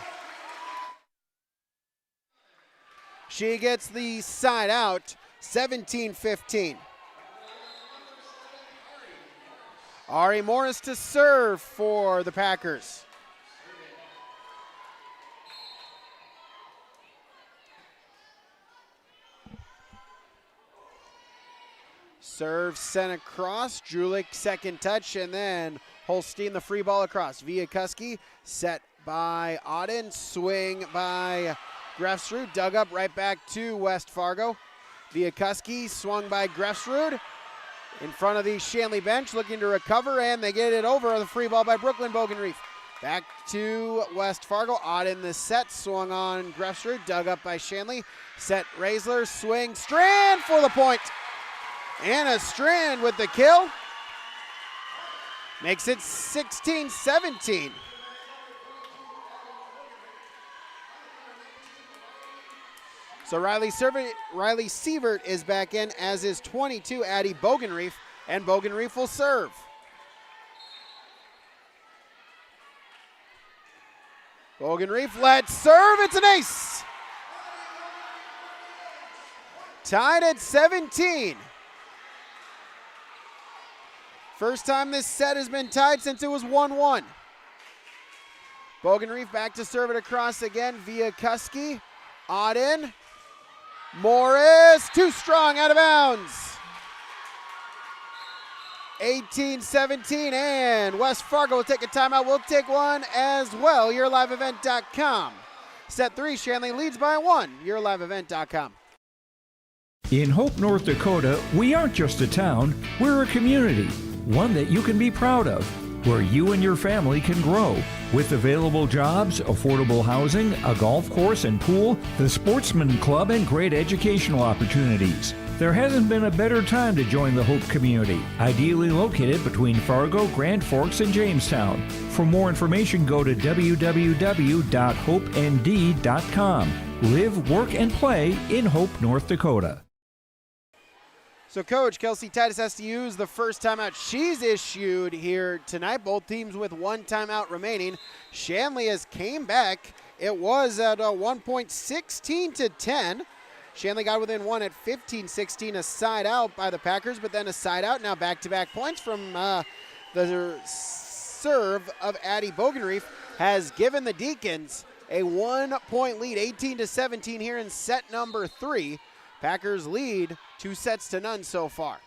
She gets the side out, 17-15. Ari Morris to serve for the Packers. Serve sent across, Julik second touch, and then Holstein the free ball across. Viakuski set by Auden, swing by Grefsrud, dug up right back to West Fargo. Viakuski swung by Grefsrud in front of the Shanley bench, looking to recover, and they get it over the free ball by Brooklyn Bogenreef. Back to West Fargo. Odd in the set. Swung on Grefsrud. Dug up by Shanley. Set Raisler. Swing. Strand for the point. Anna Strand with the kill. Makes it 16-17. So Riley Sievert is back in, as is 22, Addie Bogenreef, and Bogenreef will serve. Bogenreef, let's serve, it's an ace! Tied at 17. First time this set has been tied since it was 1-1. Bogenreef back to serve it across again via Kuski. Odd in. Morris, too strong, out of bounds. 18-17, and West Fargo will take a timeout. We'll take one as well. YourLiveEvent.com. Set 3, Shanley leads by 1. YourLiveEvent.com. In Hope, North Dakota, we aren't just a town, we're a community, one that you can be proud of, where you and your family can grow. With available jobs, affordable housing, a golf course and pool, the Sportsman Club, and great educational opportunities. There hasn't been a better time to join the Hope community, ideally located between Fargo, Grand Forks, and Jamestown. For more information, go to www.hopend.com. Live, work, and play in Hope, North Dakota. So Coach Kelsey Titus has to use the first timeout she's issued here tonight. Both teams with one timeout remaining. Shanley has came back. It was at 1 point, 16-10. Shanley got within one at 15-16, a side out by the Packers, but then a side out. Now back-to-back points from the serve of Addie Bogenreef has given the Deacons a 1 point lead, 18-17 here in set number 3. Packers lead 2-0 so far.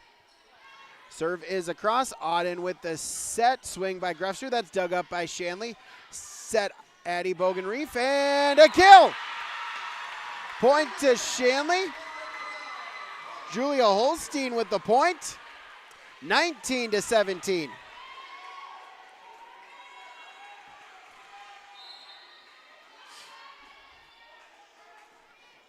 Serve is across. Auden with the set. Swing by Grefsrud. That's dug up by Shanley. Set Addie Bogenreef, and a kill! Point to Shanley. Julia Holstein with the point. 19-17.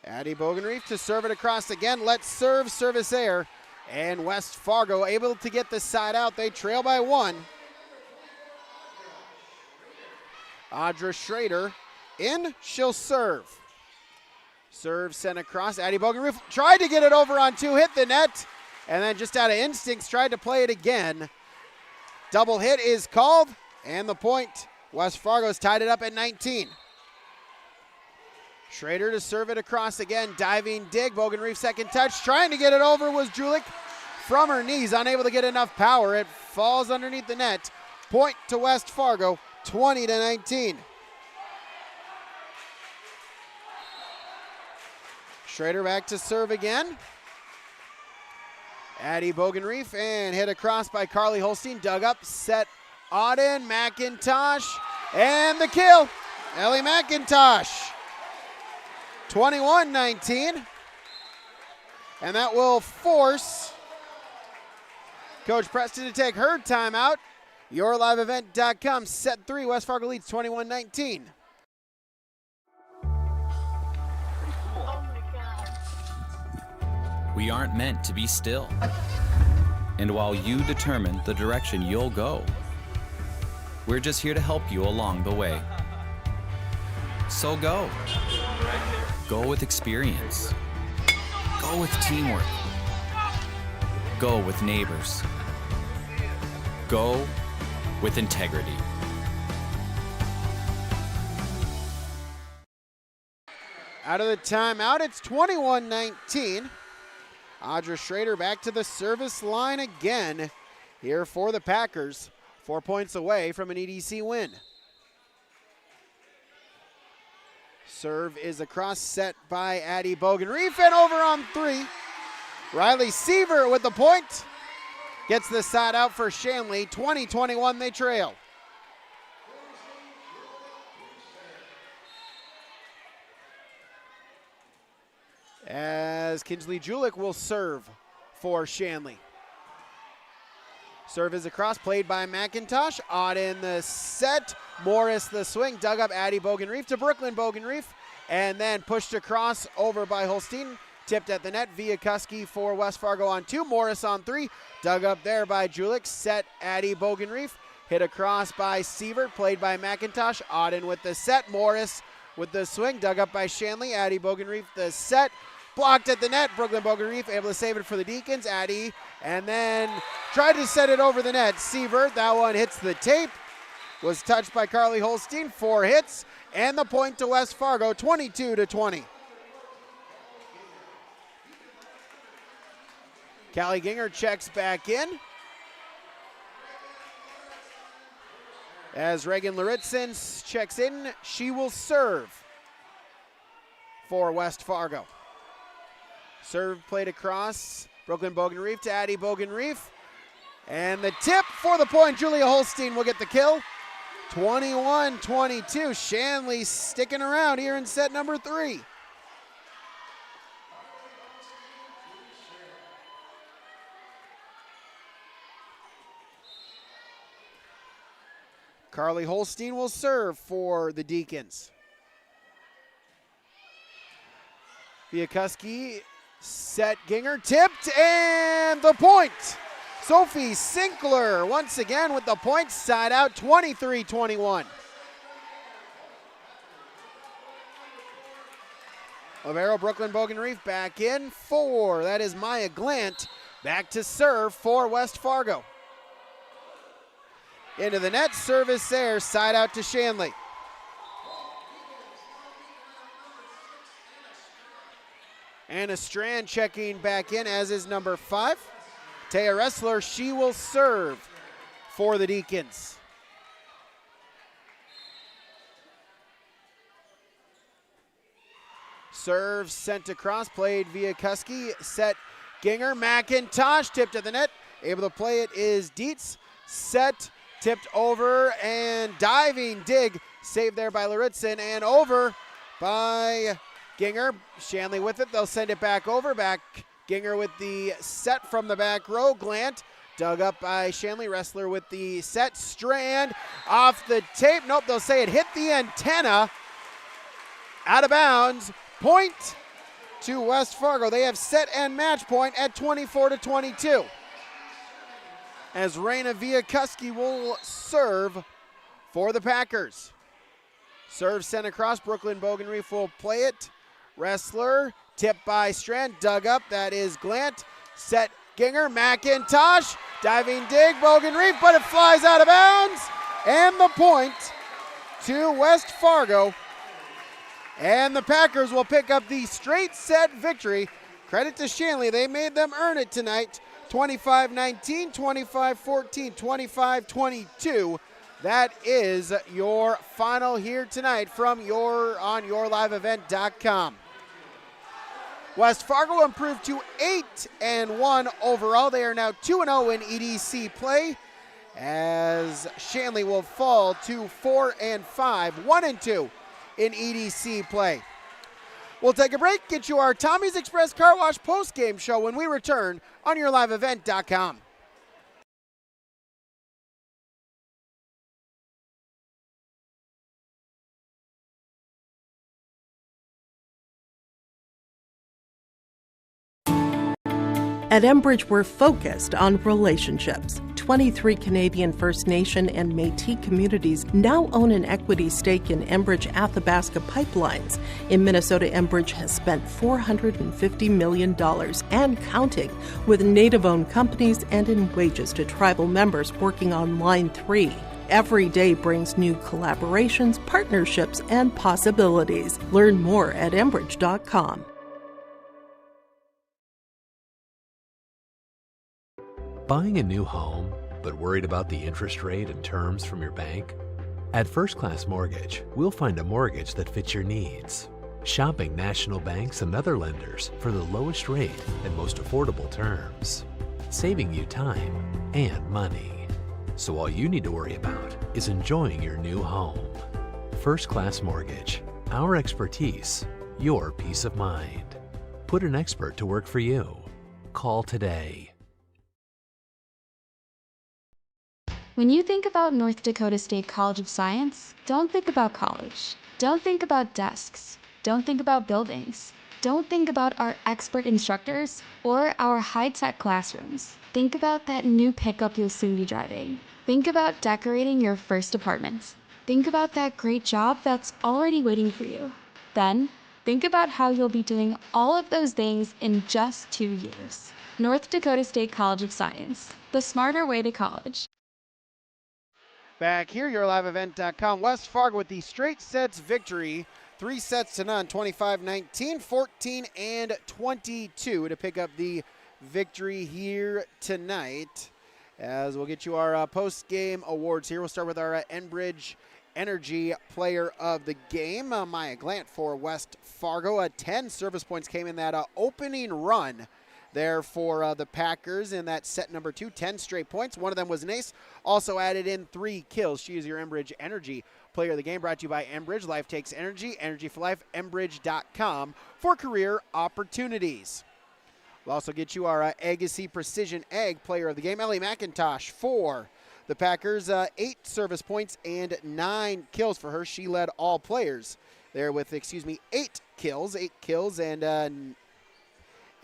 Addie Bogenreef to serve it across again. Let's serve, service air. And West Fargo able to get the side out. They trail by 1. Audra Schrader in, she'll serve. Serve sent across. Addie Bogenreef tried to get it over on 2, hit the net, and then just out of instincts tried to play it again. Double hit is called, and the point. West Fargo's tied it up at 19. Schrader to serve it across again. Diving dig. Bogenreef second touch. Trying to get it over was Julik from her knees. Unable to get enough power. It falls underneath the net. Point to West Fargo. 20-19. Schrader back to serve again. Addie Bogenreef and hit across by Carly Holstein. Dug up. Set Auden. McIntosh. And the kill. Ellie McIntosh. 21-19, and that will force Coach Preston to take her timeout. YourLiveEvent.com, set 3, West Fargo leads 21-19. We aren't meant to be still. And while you determine the direction you'll go, we're just here to help you along the way. So go. Go with experience. Go with teamwork. Go with neighbors. Go with integrity. Out of the timeout, it's 21-19. Audra Schrader back to the service line again here for the Packers. 4 points away from an EDC win. Serve is across, set by Addie Bogenreef, and over on 3. Riley Seaver with the point. Gets the side out for Shanley. 20-21, they trail. As Kinsley Julik will serve for Shanley. Serve is across, played by McIntosh. Auden the set. Morris the swing. Dug up Addie Bogenreef to Brooklyn Bogenreef. And then pushed across over by Holstein. Tipped at the net. Viakuski for West Fargo on 2. Morris on 3. Dug up there by Julik. Set Addie Bogenreef. Hit across by Sievert. Played by McIntosh. Auden with the set. Morris with the swing. Dug up by Shanley. Addie Bogenreef the set. Blocked at the net. Brooklyn Bogenreef able to save it for the Deacons. Addie. And then tried to set it over the net. Sievert. That one hits the tape. Was touched by Carly Holstein. 4 hits. And the point to West Fargo. 22-20. Callie Ginger checks back in. As Reagan Luritzen checks in, she will serve for West Fargo. Serve played across. Brooklyn Bogenreef to Addie Bogenreef. And the tip for the point. Julia Holstein will get the kill. 21-22. Shanley sticking around here in set number 3. Carly Holstein will serve for the Deacons. Viakuski, set Ginger, tipped, and the point. Sophie Sinkler once again with the point, side out, 23-21. Lavero, Brooklyn Bogenreef back in, 4. That is Maya Glant back to serve for West Fargo. Into the net, service there, side out to Shanley. Anna Strand checking back in, as is number 5. Taya Ressler, she will serve for the Deacons. Serve sent across, played via Kuski, set Ginger, McIntosh, tipped at the net. Able to play it is Dietz, set, tipped over, and diving dig, saved there by Luritzen, and over by Ginger. Shanley with it, they'll send it back over, back Ginger with the set from the back row. Glant dug up by Shanley. Ressler with the set. Strand off the tape. Nope, they'll say it hit the antenna. Out of bounds. Point to West Fargo. They have set and match point at 24-22. As Raina Viakuski will serve for the Packers. Serve sent across. Brooklyn Bogenreef will play it. Ressler, tipped by Strand, dug up. That is Glant. Set Ginger, McIntosh, diving dig, Bogenreef, but it flies out of bounds. And the point to West Fargo. And the Packers will pick up the straight set victory. Credit to Shanley, they made them earn it tonight. 25-19, 25-14, 25-22. That is your final here tonight from on yourliveevent.com. West Fargo improved to 8-1 overall. They are now 2-0 in EDC play, as Shanley will fall to 4-5, 1-2 in EDC play. We'll take a break, get you our Tommy's Express Car Wash post-game show when we return on yourliveevent.com. At Enbridge, we're focused on relationships. 23 Canadian First Nation and Métis communities now own an equity stake in Enbridge Athabasca Pipelines. In Minnesota, Enbridge has spent $450 million and counting with Native-owned companies and in wages to tribal members working on Line 3. Every day brings new collaborations, partnerships, and possibilities. Learn more at Enbridge.com. Buying a new home, but worried about the interest rate and terms from your bank? At First Class Mortgage, we'll find a mortgage that fits your needs. Shopping national banks and other lenders for the lowest rate and most affordable terms. Saving you time and money. So all you need to worry about is enjoying your new home. First Class Mortgage. Our expertise, your peace of mind. Put an expert to work for you. Call today. When you think about North Dakota State College of Science, don't think about college. Don't think about desks. Don't think about buildings. Don't think about our expert instructors or our high-tech classrooms. Think about that new pickup you'll soon be driving. Think about decorating your first apartment. Think about that great job that's already waiting for you. Then, think about how you'll be doing all of those things in just 2 years. North Dakota State College of Science, the smarter way to college. Back here, YourLiveEvent.com. West Fargo with the straight sets victory. 3 sets to none, 25-19, 14, and 22 to pick up the victory here tonight. As we'll get you our post-game awards here. We'll start with our Enbridge Energy Player of the Game. Maya Glant for West Fargo. 10 service points came in that opening run there for the Packers in that set number 2. 10 straight points. One of them was an ace. Also added in 3 kills. She is your Enbridge Energy Player of the Game, brought to you by Enbridge. Life takes energy. Energy for life. Enbridge.com for career opportunities. We'll also get you our Agassi Precision Egg Player of the Game. Ellie McIntosh for the Packers. 8 service points and 9 kills for her. She led all players there with, 8 kills. 8 kills and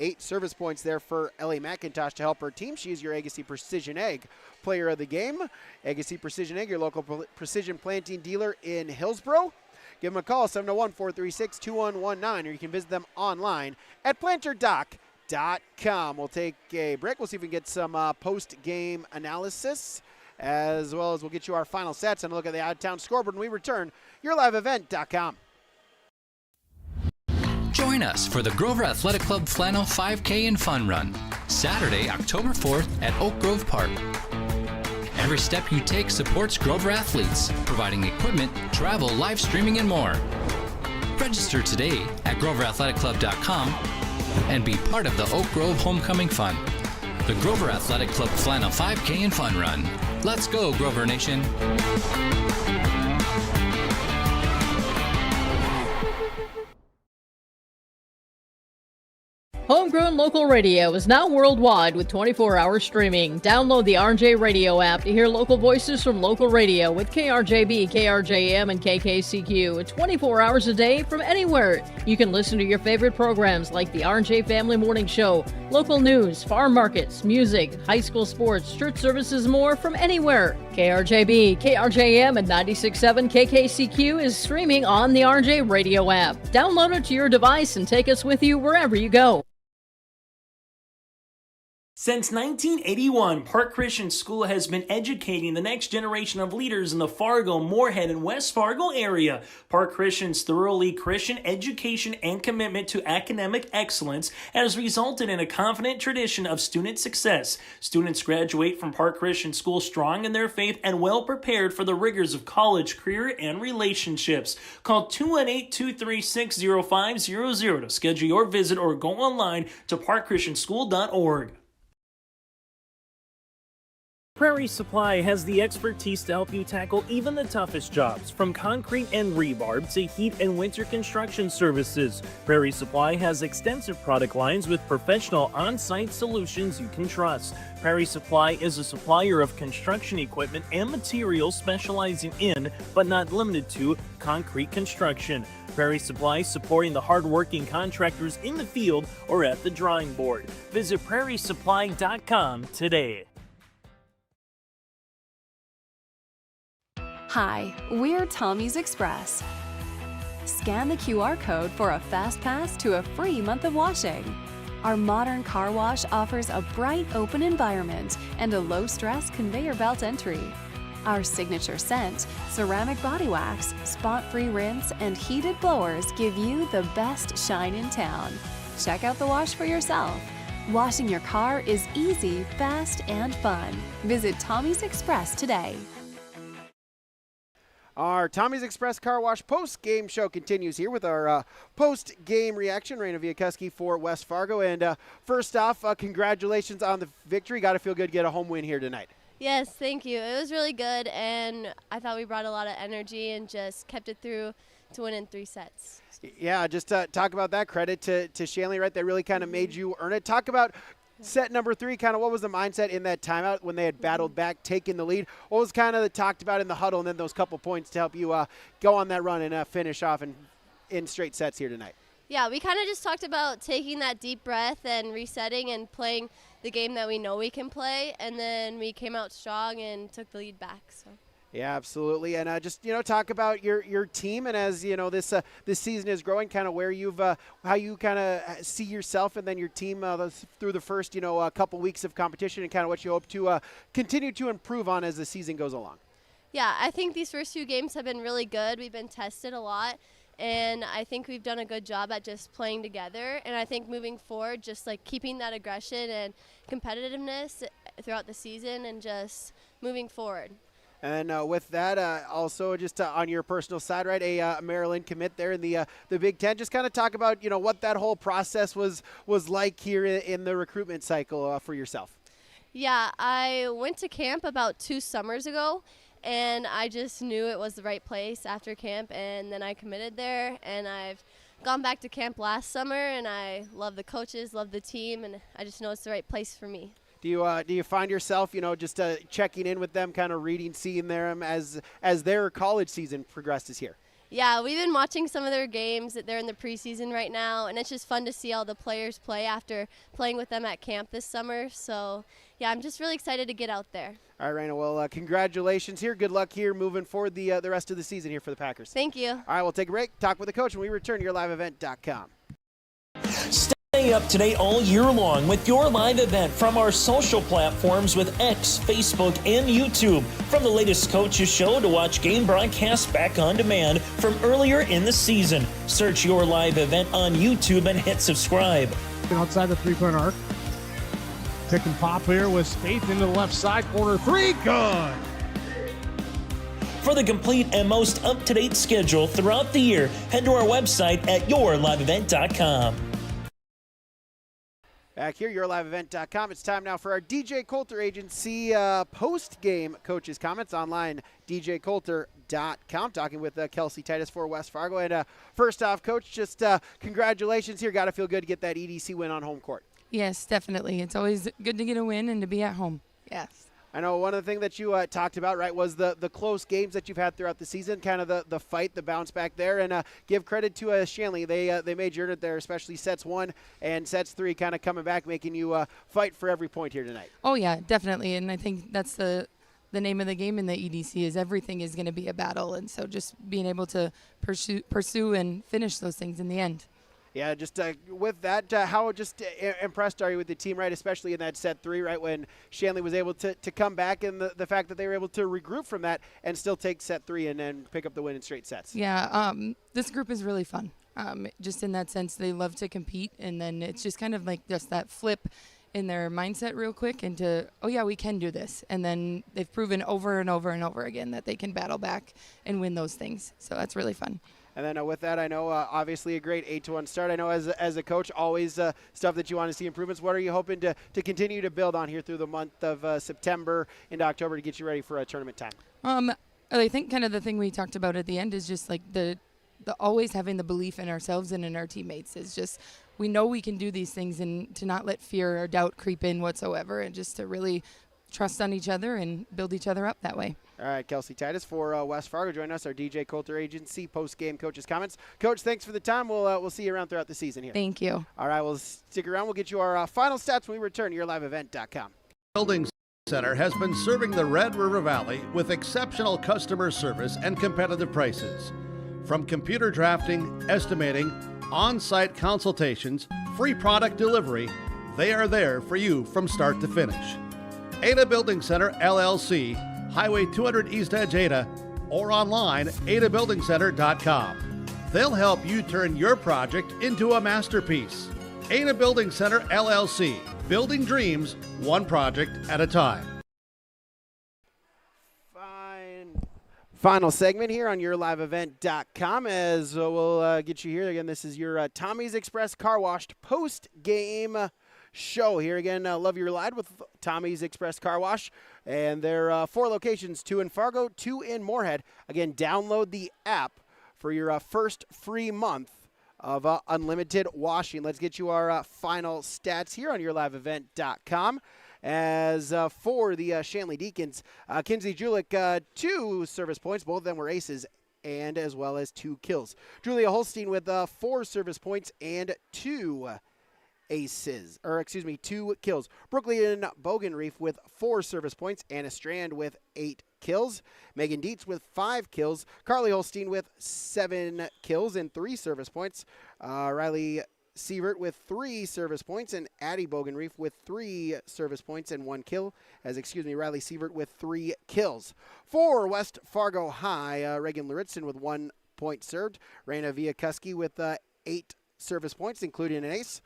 8 service points there for Ellie McIntosh to help her team. She is your Agassi Precision Egg Player of the Game. Agassi Precision Egg, your local precision planting dealer in Hillsboro. Give them a call, 701-436-2119, or you can visit them online at planterdoc.com. We'll take a break. We'll see if we can get some post-game analysis, as well as we'll get you our final sets and a look at the out-of-town scoreboard when we return. YourLiveEvent.com. Join us for the Grover Athletic Club Flannel 5K and Fun Run, Saturday, October 4th at Oak Grove Park. Every step you take supports Grover athletes, providing equipment, travel, live streaming, and more. Register today at GroverAthleticClub.com and be part of the Oak Grove Homecoming Fun. The Grover Athletic Club Flannel 5K and Fun Run. Let's go, Grover Nation. Homegrown local radio is now worldwide with 24-hour streaming. Download the RJ Radio app to hear local voices from local radio with KRJB, KRJM, and KKCQ 24 hours a day from anywhere. You can listen to your favorite programs like the RJ Family Morning Show, local news, farm markets, music, high school sports, church services, more from anywhere. KRJB, KRJM, and 96.7 KKCQ is streaming on the RJ Radio app. Download it to your device and take us with you wherever you go. Since 1981, Park Christian School has been educating the next generation of leaders in the Fargo, Moorhead, and West Fargo area. Park Christian's thoroughly Christian education and commitment to academic excellence has resulted in a confident tradition of student success. Students graduate from Park Christian School strong in their faith and well prepared for the rigors of college, career, and relationships. Call 218-236-0500 to schedule your visit or go online to parkchristianschool.org. Prairie Supply has the expertise to help you tackle even the toughest jobs, from concrete and rebar to heat and winter construction services. Prairie Supply has extensive product lines with professional on-site solutions you can trust. Prairie Supply is a supplier of construction equipment and materials specializing in, but not limited to, concrete construction. Prairie Supply supporting the hard-working contractors in the field or at the drawing board. Visit prairiesupply.com today. Hi, we're Tommy's Express. Scan the QR code for a fast pass to a free month of washing. Our modern car wash offers a bright, open environment and a low-stress conveyor belt entry. Our signature scent, ceramic body wax, spot-free rinse, and heated blowers give you the best shine in town. Check out the wash for yourself. Washing your car is easy, fast, and fun. Visit Tommy's Express today. Our Tommy's Express Car Wash post-game show continues here with our post-game reaction. Raina Viakuski for West Fargo. And first off, congratulations on the victory. Got to feel good to get a home win here tonight. Yes, thank you. It was really good, and I thought we brought a lot of energy and just kept it through to win in 3 sets. Yeah, just talk about that. Credit to Shanley, right? That really kind of made you earn it. Talk about Set number 3, kind of what was the mindset in that timeout when they had battled back, taking the lead? What was kind of talked about in the huddle and then those couple points to help you go on that run and finish off in straight sets here tonight? Yeah, we kind of just talked about taking that deep breath and resetting and playing the game that we know we can play, and then we came out strong and took the lead back. So. Yeah, absolutely. And just, talk about your team, and as, this season is growing, kind of where how you kind of see yourself and then your team through the first, couple weeks of competition, and kind of what you hope to continue to improve on as the season goes along. Yeah, I think these first 2 games have been really good. We've been tested a lot, and I think we've done a good job at just playing together. And I think moving forward, just like keeping that aggression and competitiveness throughout the season and just moving forward. And with that, also just on your personal side, right, a Maryland commit there in the Big Ten. Just kind of talk about, what that whole process was like here in the recruitment cycle for yourself. Yeah, I went to camp about 2 summers ago, and I just knew it was the right place after camp, and then I committed there, and I've gone back to camp last summer, and I love the coaches, love the team, and I just know it's the right place for me. Do you find yourself, just checking in with them, kind of reading, seeing them as their college season progresses here? Yeah, we've been watching some of their games. They're in the preseason right now, and it's just fun to see all the players play after playing with them at camp this summer. So, yeah, I'm just really excited to get out there. All right, Raina, well, congratulations here. Good luck here moving forward the rest of the season here for the Packers. Thank you. All right, we'll take a break, talk with the coach when we return to YourLiveEvent.com. Stay up to date all year long with your live event from our social platforms with X, Facebook, and YouTube. From the latest coaches show to watch game broadcasts back on demand from earlier in the season. Search Your Live Event on YouTube and hit subscribe. Outside the 3-point arc. Pick and pop here with Spaeth into the left side corner 3. Good. For the complete and most up-to-date schedule throughout the year, head to our website at YourLiveEvent.com. Back here, YourLiveEvent.com. It's time now for our DJ Coulter Agency post-game coaches' comments online, djcoulter.com. Talking with Kelsey Titus for West Fargo. And first off, Coach, just congratulations here. Got to feel good to get that EDC win on home court. Yes, definitely. It's always good to get a win and to be at home. Yes. I know one of the things that you talked about, right, was the close games that you've had throughout the season, kind of the fight, the bounce back there, and give credit to Shanley. They made you earn it there, especially sets 1 and sets 3 kind of coming back, making you fight for every point here tonight. Oh, yeah, definitely, and I think that's the name of the game in the EDC is everything is going to be a battle, and so just being able to pursue and finish those things in the end. Yeah, just with that, how just impressed are you with the team, right, especially in that set 3, right, when Shanley was able to come back, and the fact that they were able to regroup from that and still take set 3 and then pick up the win in straight sets? Yeah, this group is really fun. Just in that sense, they love to compete, and then it's just kind of like just that flip in their mindset real quick into, oh, yeah, we can do this. And then they've proven over and over and over again that they can battle back and win those things. So that's really fun. And then with that, I know obviously a great 8-1 start. I know as a coach, always stuff that you want to see improvements. What are you hoping to continue to build on here through the month of September into October to get you ready for a tournament time? I think kind of the thing we talked about at the end is just like the always having the belief in ourselves and in our teammates. Is just we know we can do these things, and to not let fear or doubt creep in whatsoever, and just to really trust on each other and build each other up that way. All right, Kelsey Titus for West Fargo. Join us, our DJ Coulter Agency post-game coaches' comments. Coach, thanks for the time. We'll see you around throughout the season here. Thank you. All right, we'll stick around. We'll get you our final stats when we return to YourLiveEvent.com. Building Center has been serving the Red River Valley with exceptional customer service and competitive prices. From computer drafting, estimating, on-site consultations, free product delivery, they are there for you from start to finish. Ada Building Center, LLC, Highway 200 East Edge, Ada, or online, adabuildingcenter.com. They'll help you turn your project into a masterpiece. Ada Building Center, LLC, building dreams, one project at a time. Final segment here on YourLiveEvent.com as we'll get you here. Again, this is your Tommy's Express Car Washed post-game show here again. Love your ride with Tommy's Express Car Wash, and there are 4 locations: 2 in Fargo, 2 in Moorhead. Again, download the app for your first free month of unlimited washing. Let's get you our final stats here on yourliveevent.com. As for the Shanley Deacons, Kinsey Julik, 2 service points. Both of them were aces, and as well as 2 kills. Julia Holstein with 4 service points and 2 kills. Brooklyn Bogenreef with 4 service points. Anna Strand with 8 kills. Megan Dietz with 5 kills. Carly Holstein with 7 kills and 3 service points. Riley Sievert with 3 service points, and Addie Bogenreef with 3 service points and 1 kill. Riley Sievert with 3 kills. For West Fargo High, Reagan Luritzen with 1 point served. Raina Viakuski with 8 service points, including an ace.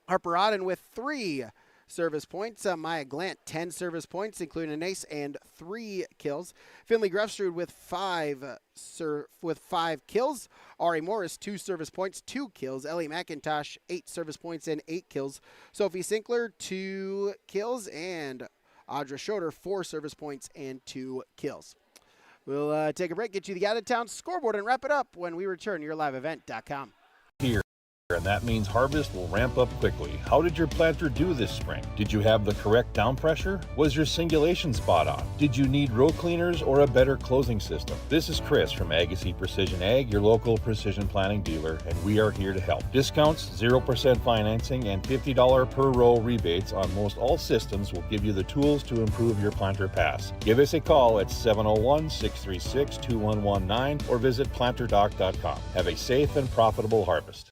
Harper Odden with 3 service points. Maya Glant, 10 service points, including an ace and 3 kills. Finley Grefstrud with 5 kills. Ari Morris, 2 service points, 2 kills. Ellie McIntosh, 8 service points and 8 kills. Sophie Sinkler, 2 kills. And Audra Schroeder, 4 service points and 2 kills. We'll take a break, get you the out-of-town scoreboard, and wrap it up when we return to yourliveevent.com. Here, and that means harvest will ramp up quickly. How did your planter do this spring? Did you have the correct down pressure? Was your singulation spot on? Did you need row cleaners or a better closing system? This is Chris from Agassiz Precision Ag, your local precision planting dealer, and we are here to help. Discounts, 0% financing, and $50 per row rebates on most all systems will give you the tools to improve your planter pass. Give us a call at 701-636-2119 or visit planterdoc.com. Have a safe and profitable harvest.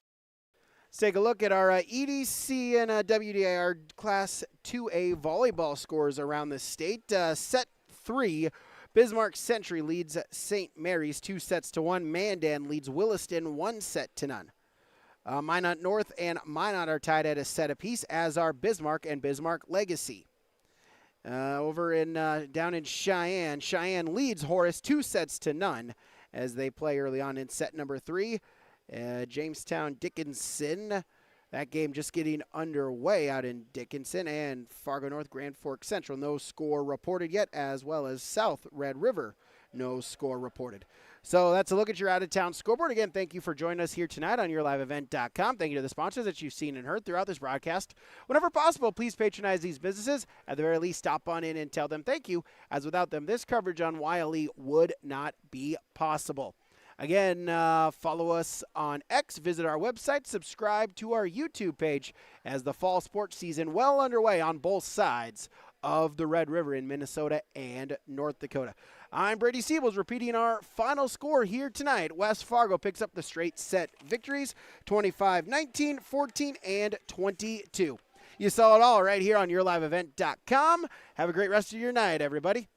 Let's take a look at our EDC and WDIR Class 2A volleyball scores around the state. Set 3, Bismarck Century leads St. Mary's 2-1. Mandan leads Williston 1-0. Minot North and Minot are tied at a set apiece, as are Bismarck and Bismarck Legacy. Over in down in Cheyenne, Cheyenne leads Horace 2-0 as they play early on in set number 3. Jamestown Dickinson, that game just getting underway out in Dickinson, and Fargo North Grand Forks Central, no score reported yet, as well as South Red River, no score reported. So that's a look at your out-of-town scoreboard. Again, thank you for joining us here tonight on yourliveevent.com. Thank you to the sponsors that you've seen and heard throughout this broadcast. Whenever possible, please patronize these businesses. At the very least, stop on in and tell them thank you, as without them, this coverage on YLE would not be possible. Again, follow us on X, visit our website, subscribe to our YouTube page, as the fall sports season well underway on both sides of the Red River in Minnesota and North Dakota. I'm Brady Siebels, repeating our final score here tonight. West Fargo picks up the straight set victories, 25-19, 14, and 22. You saw it all right here on yourliveevent.com. Have a great rest of your night, everybody.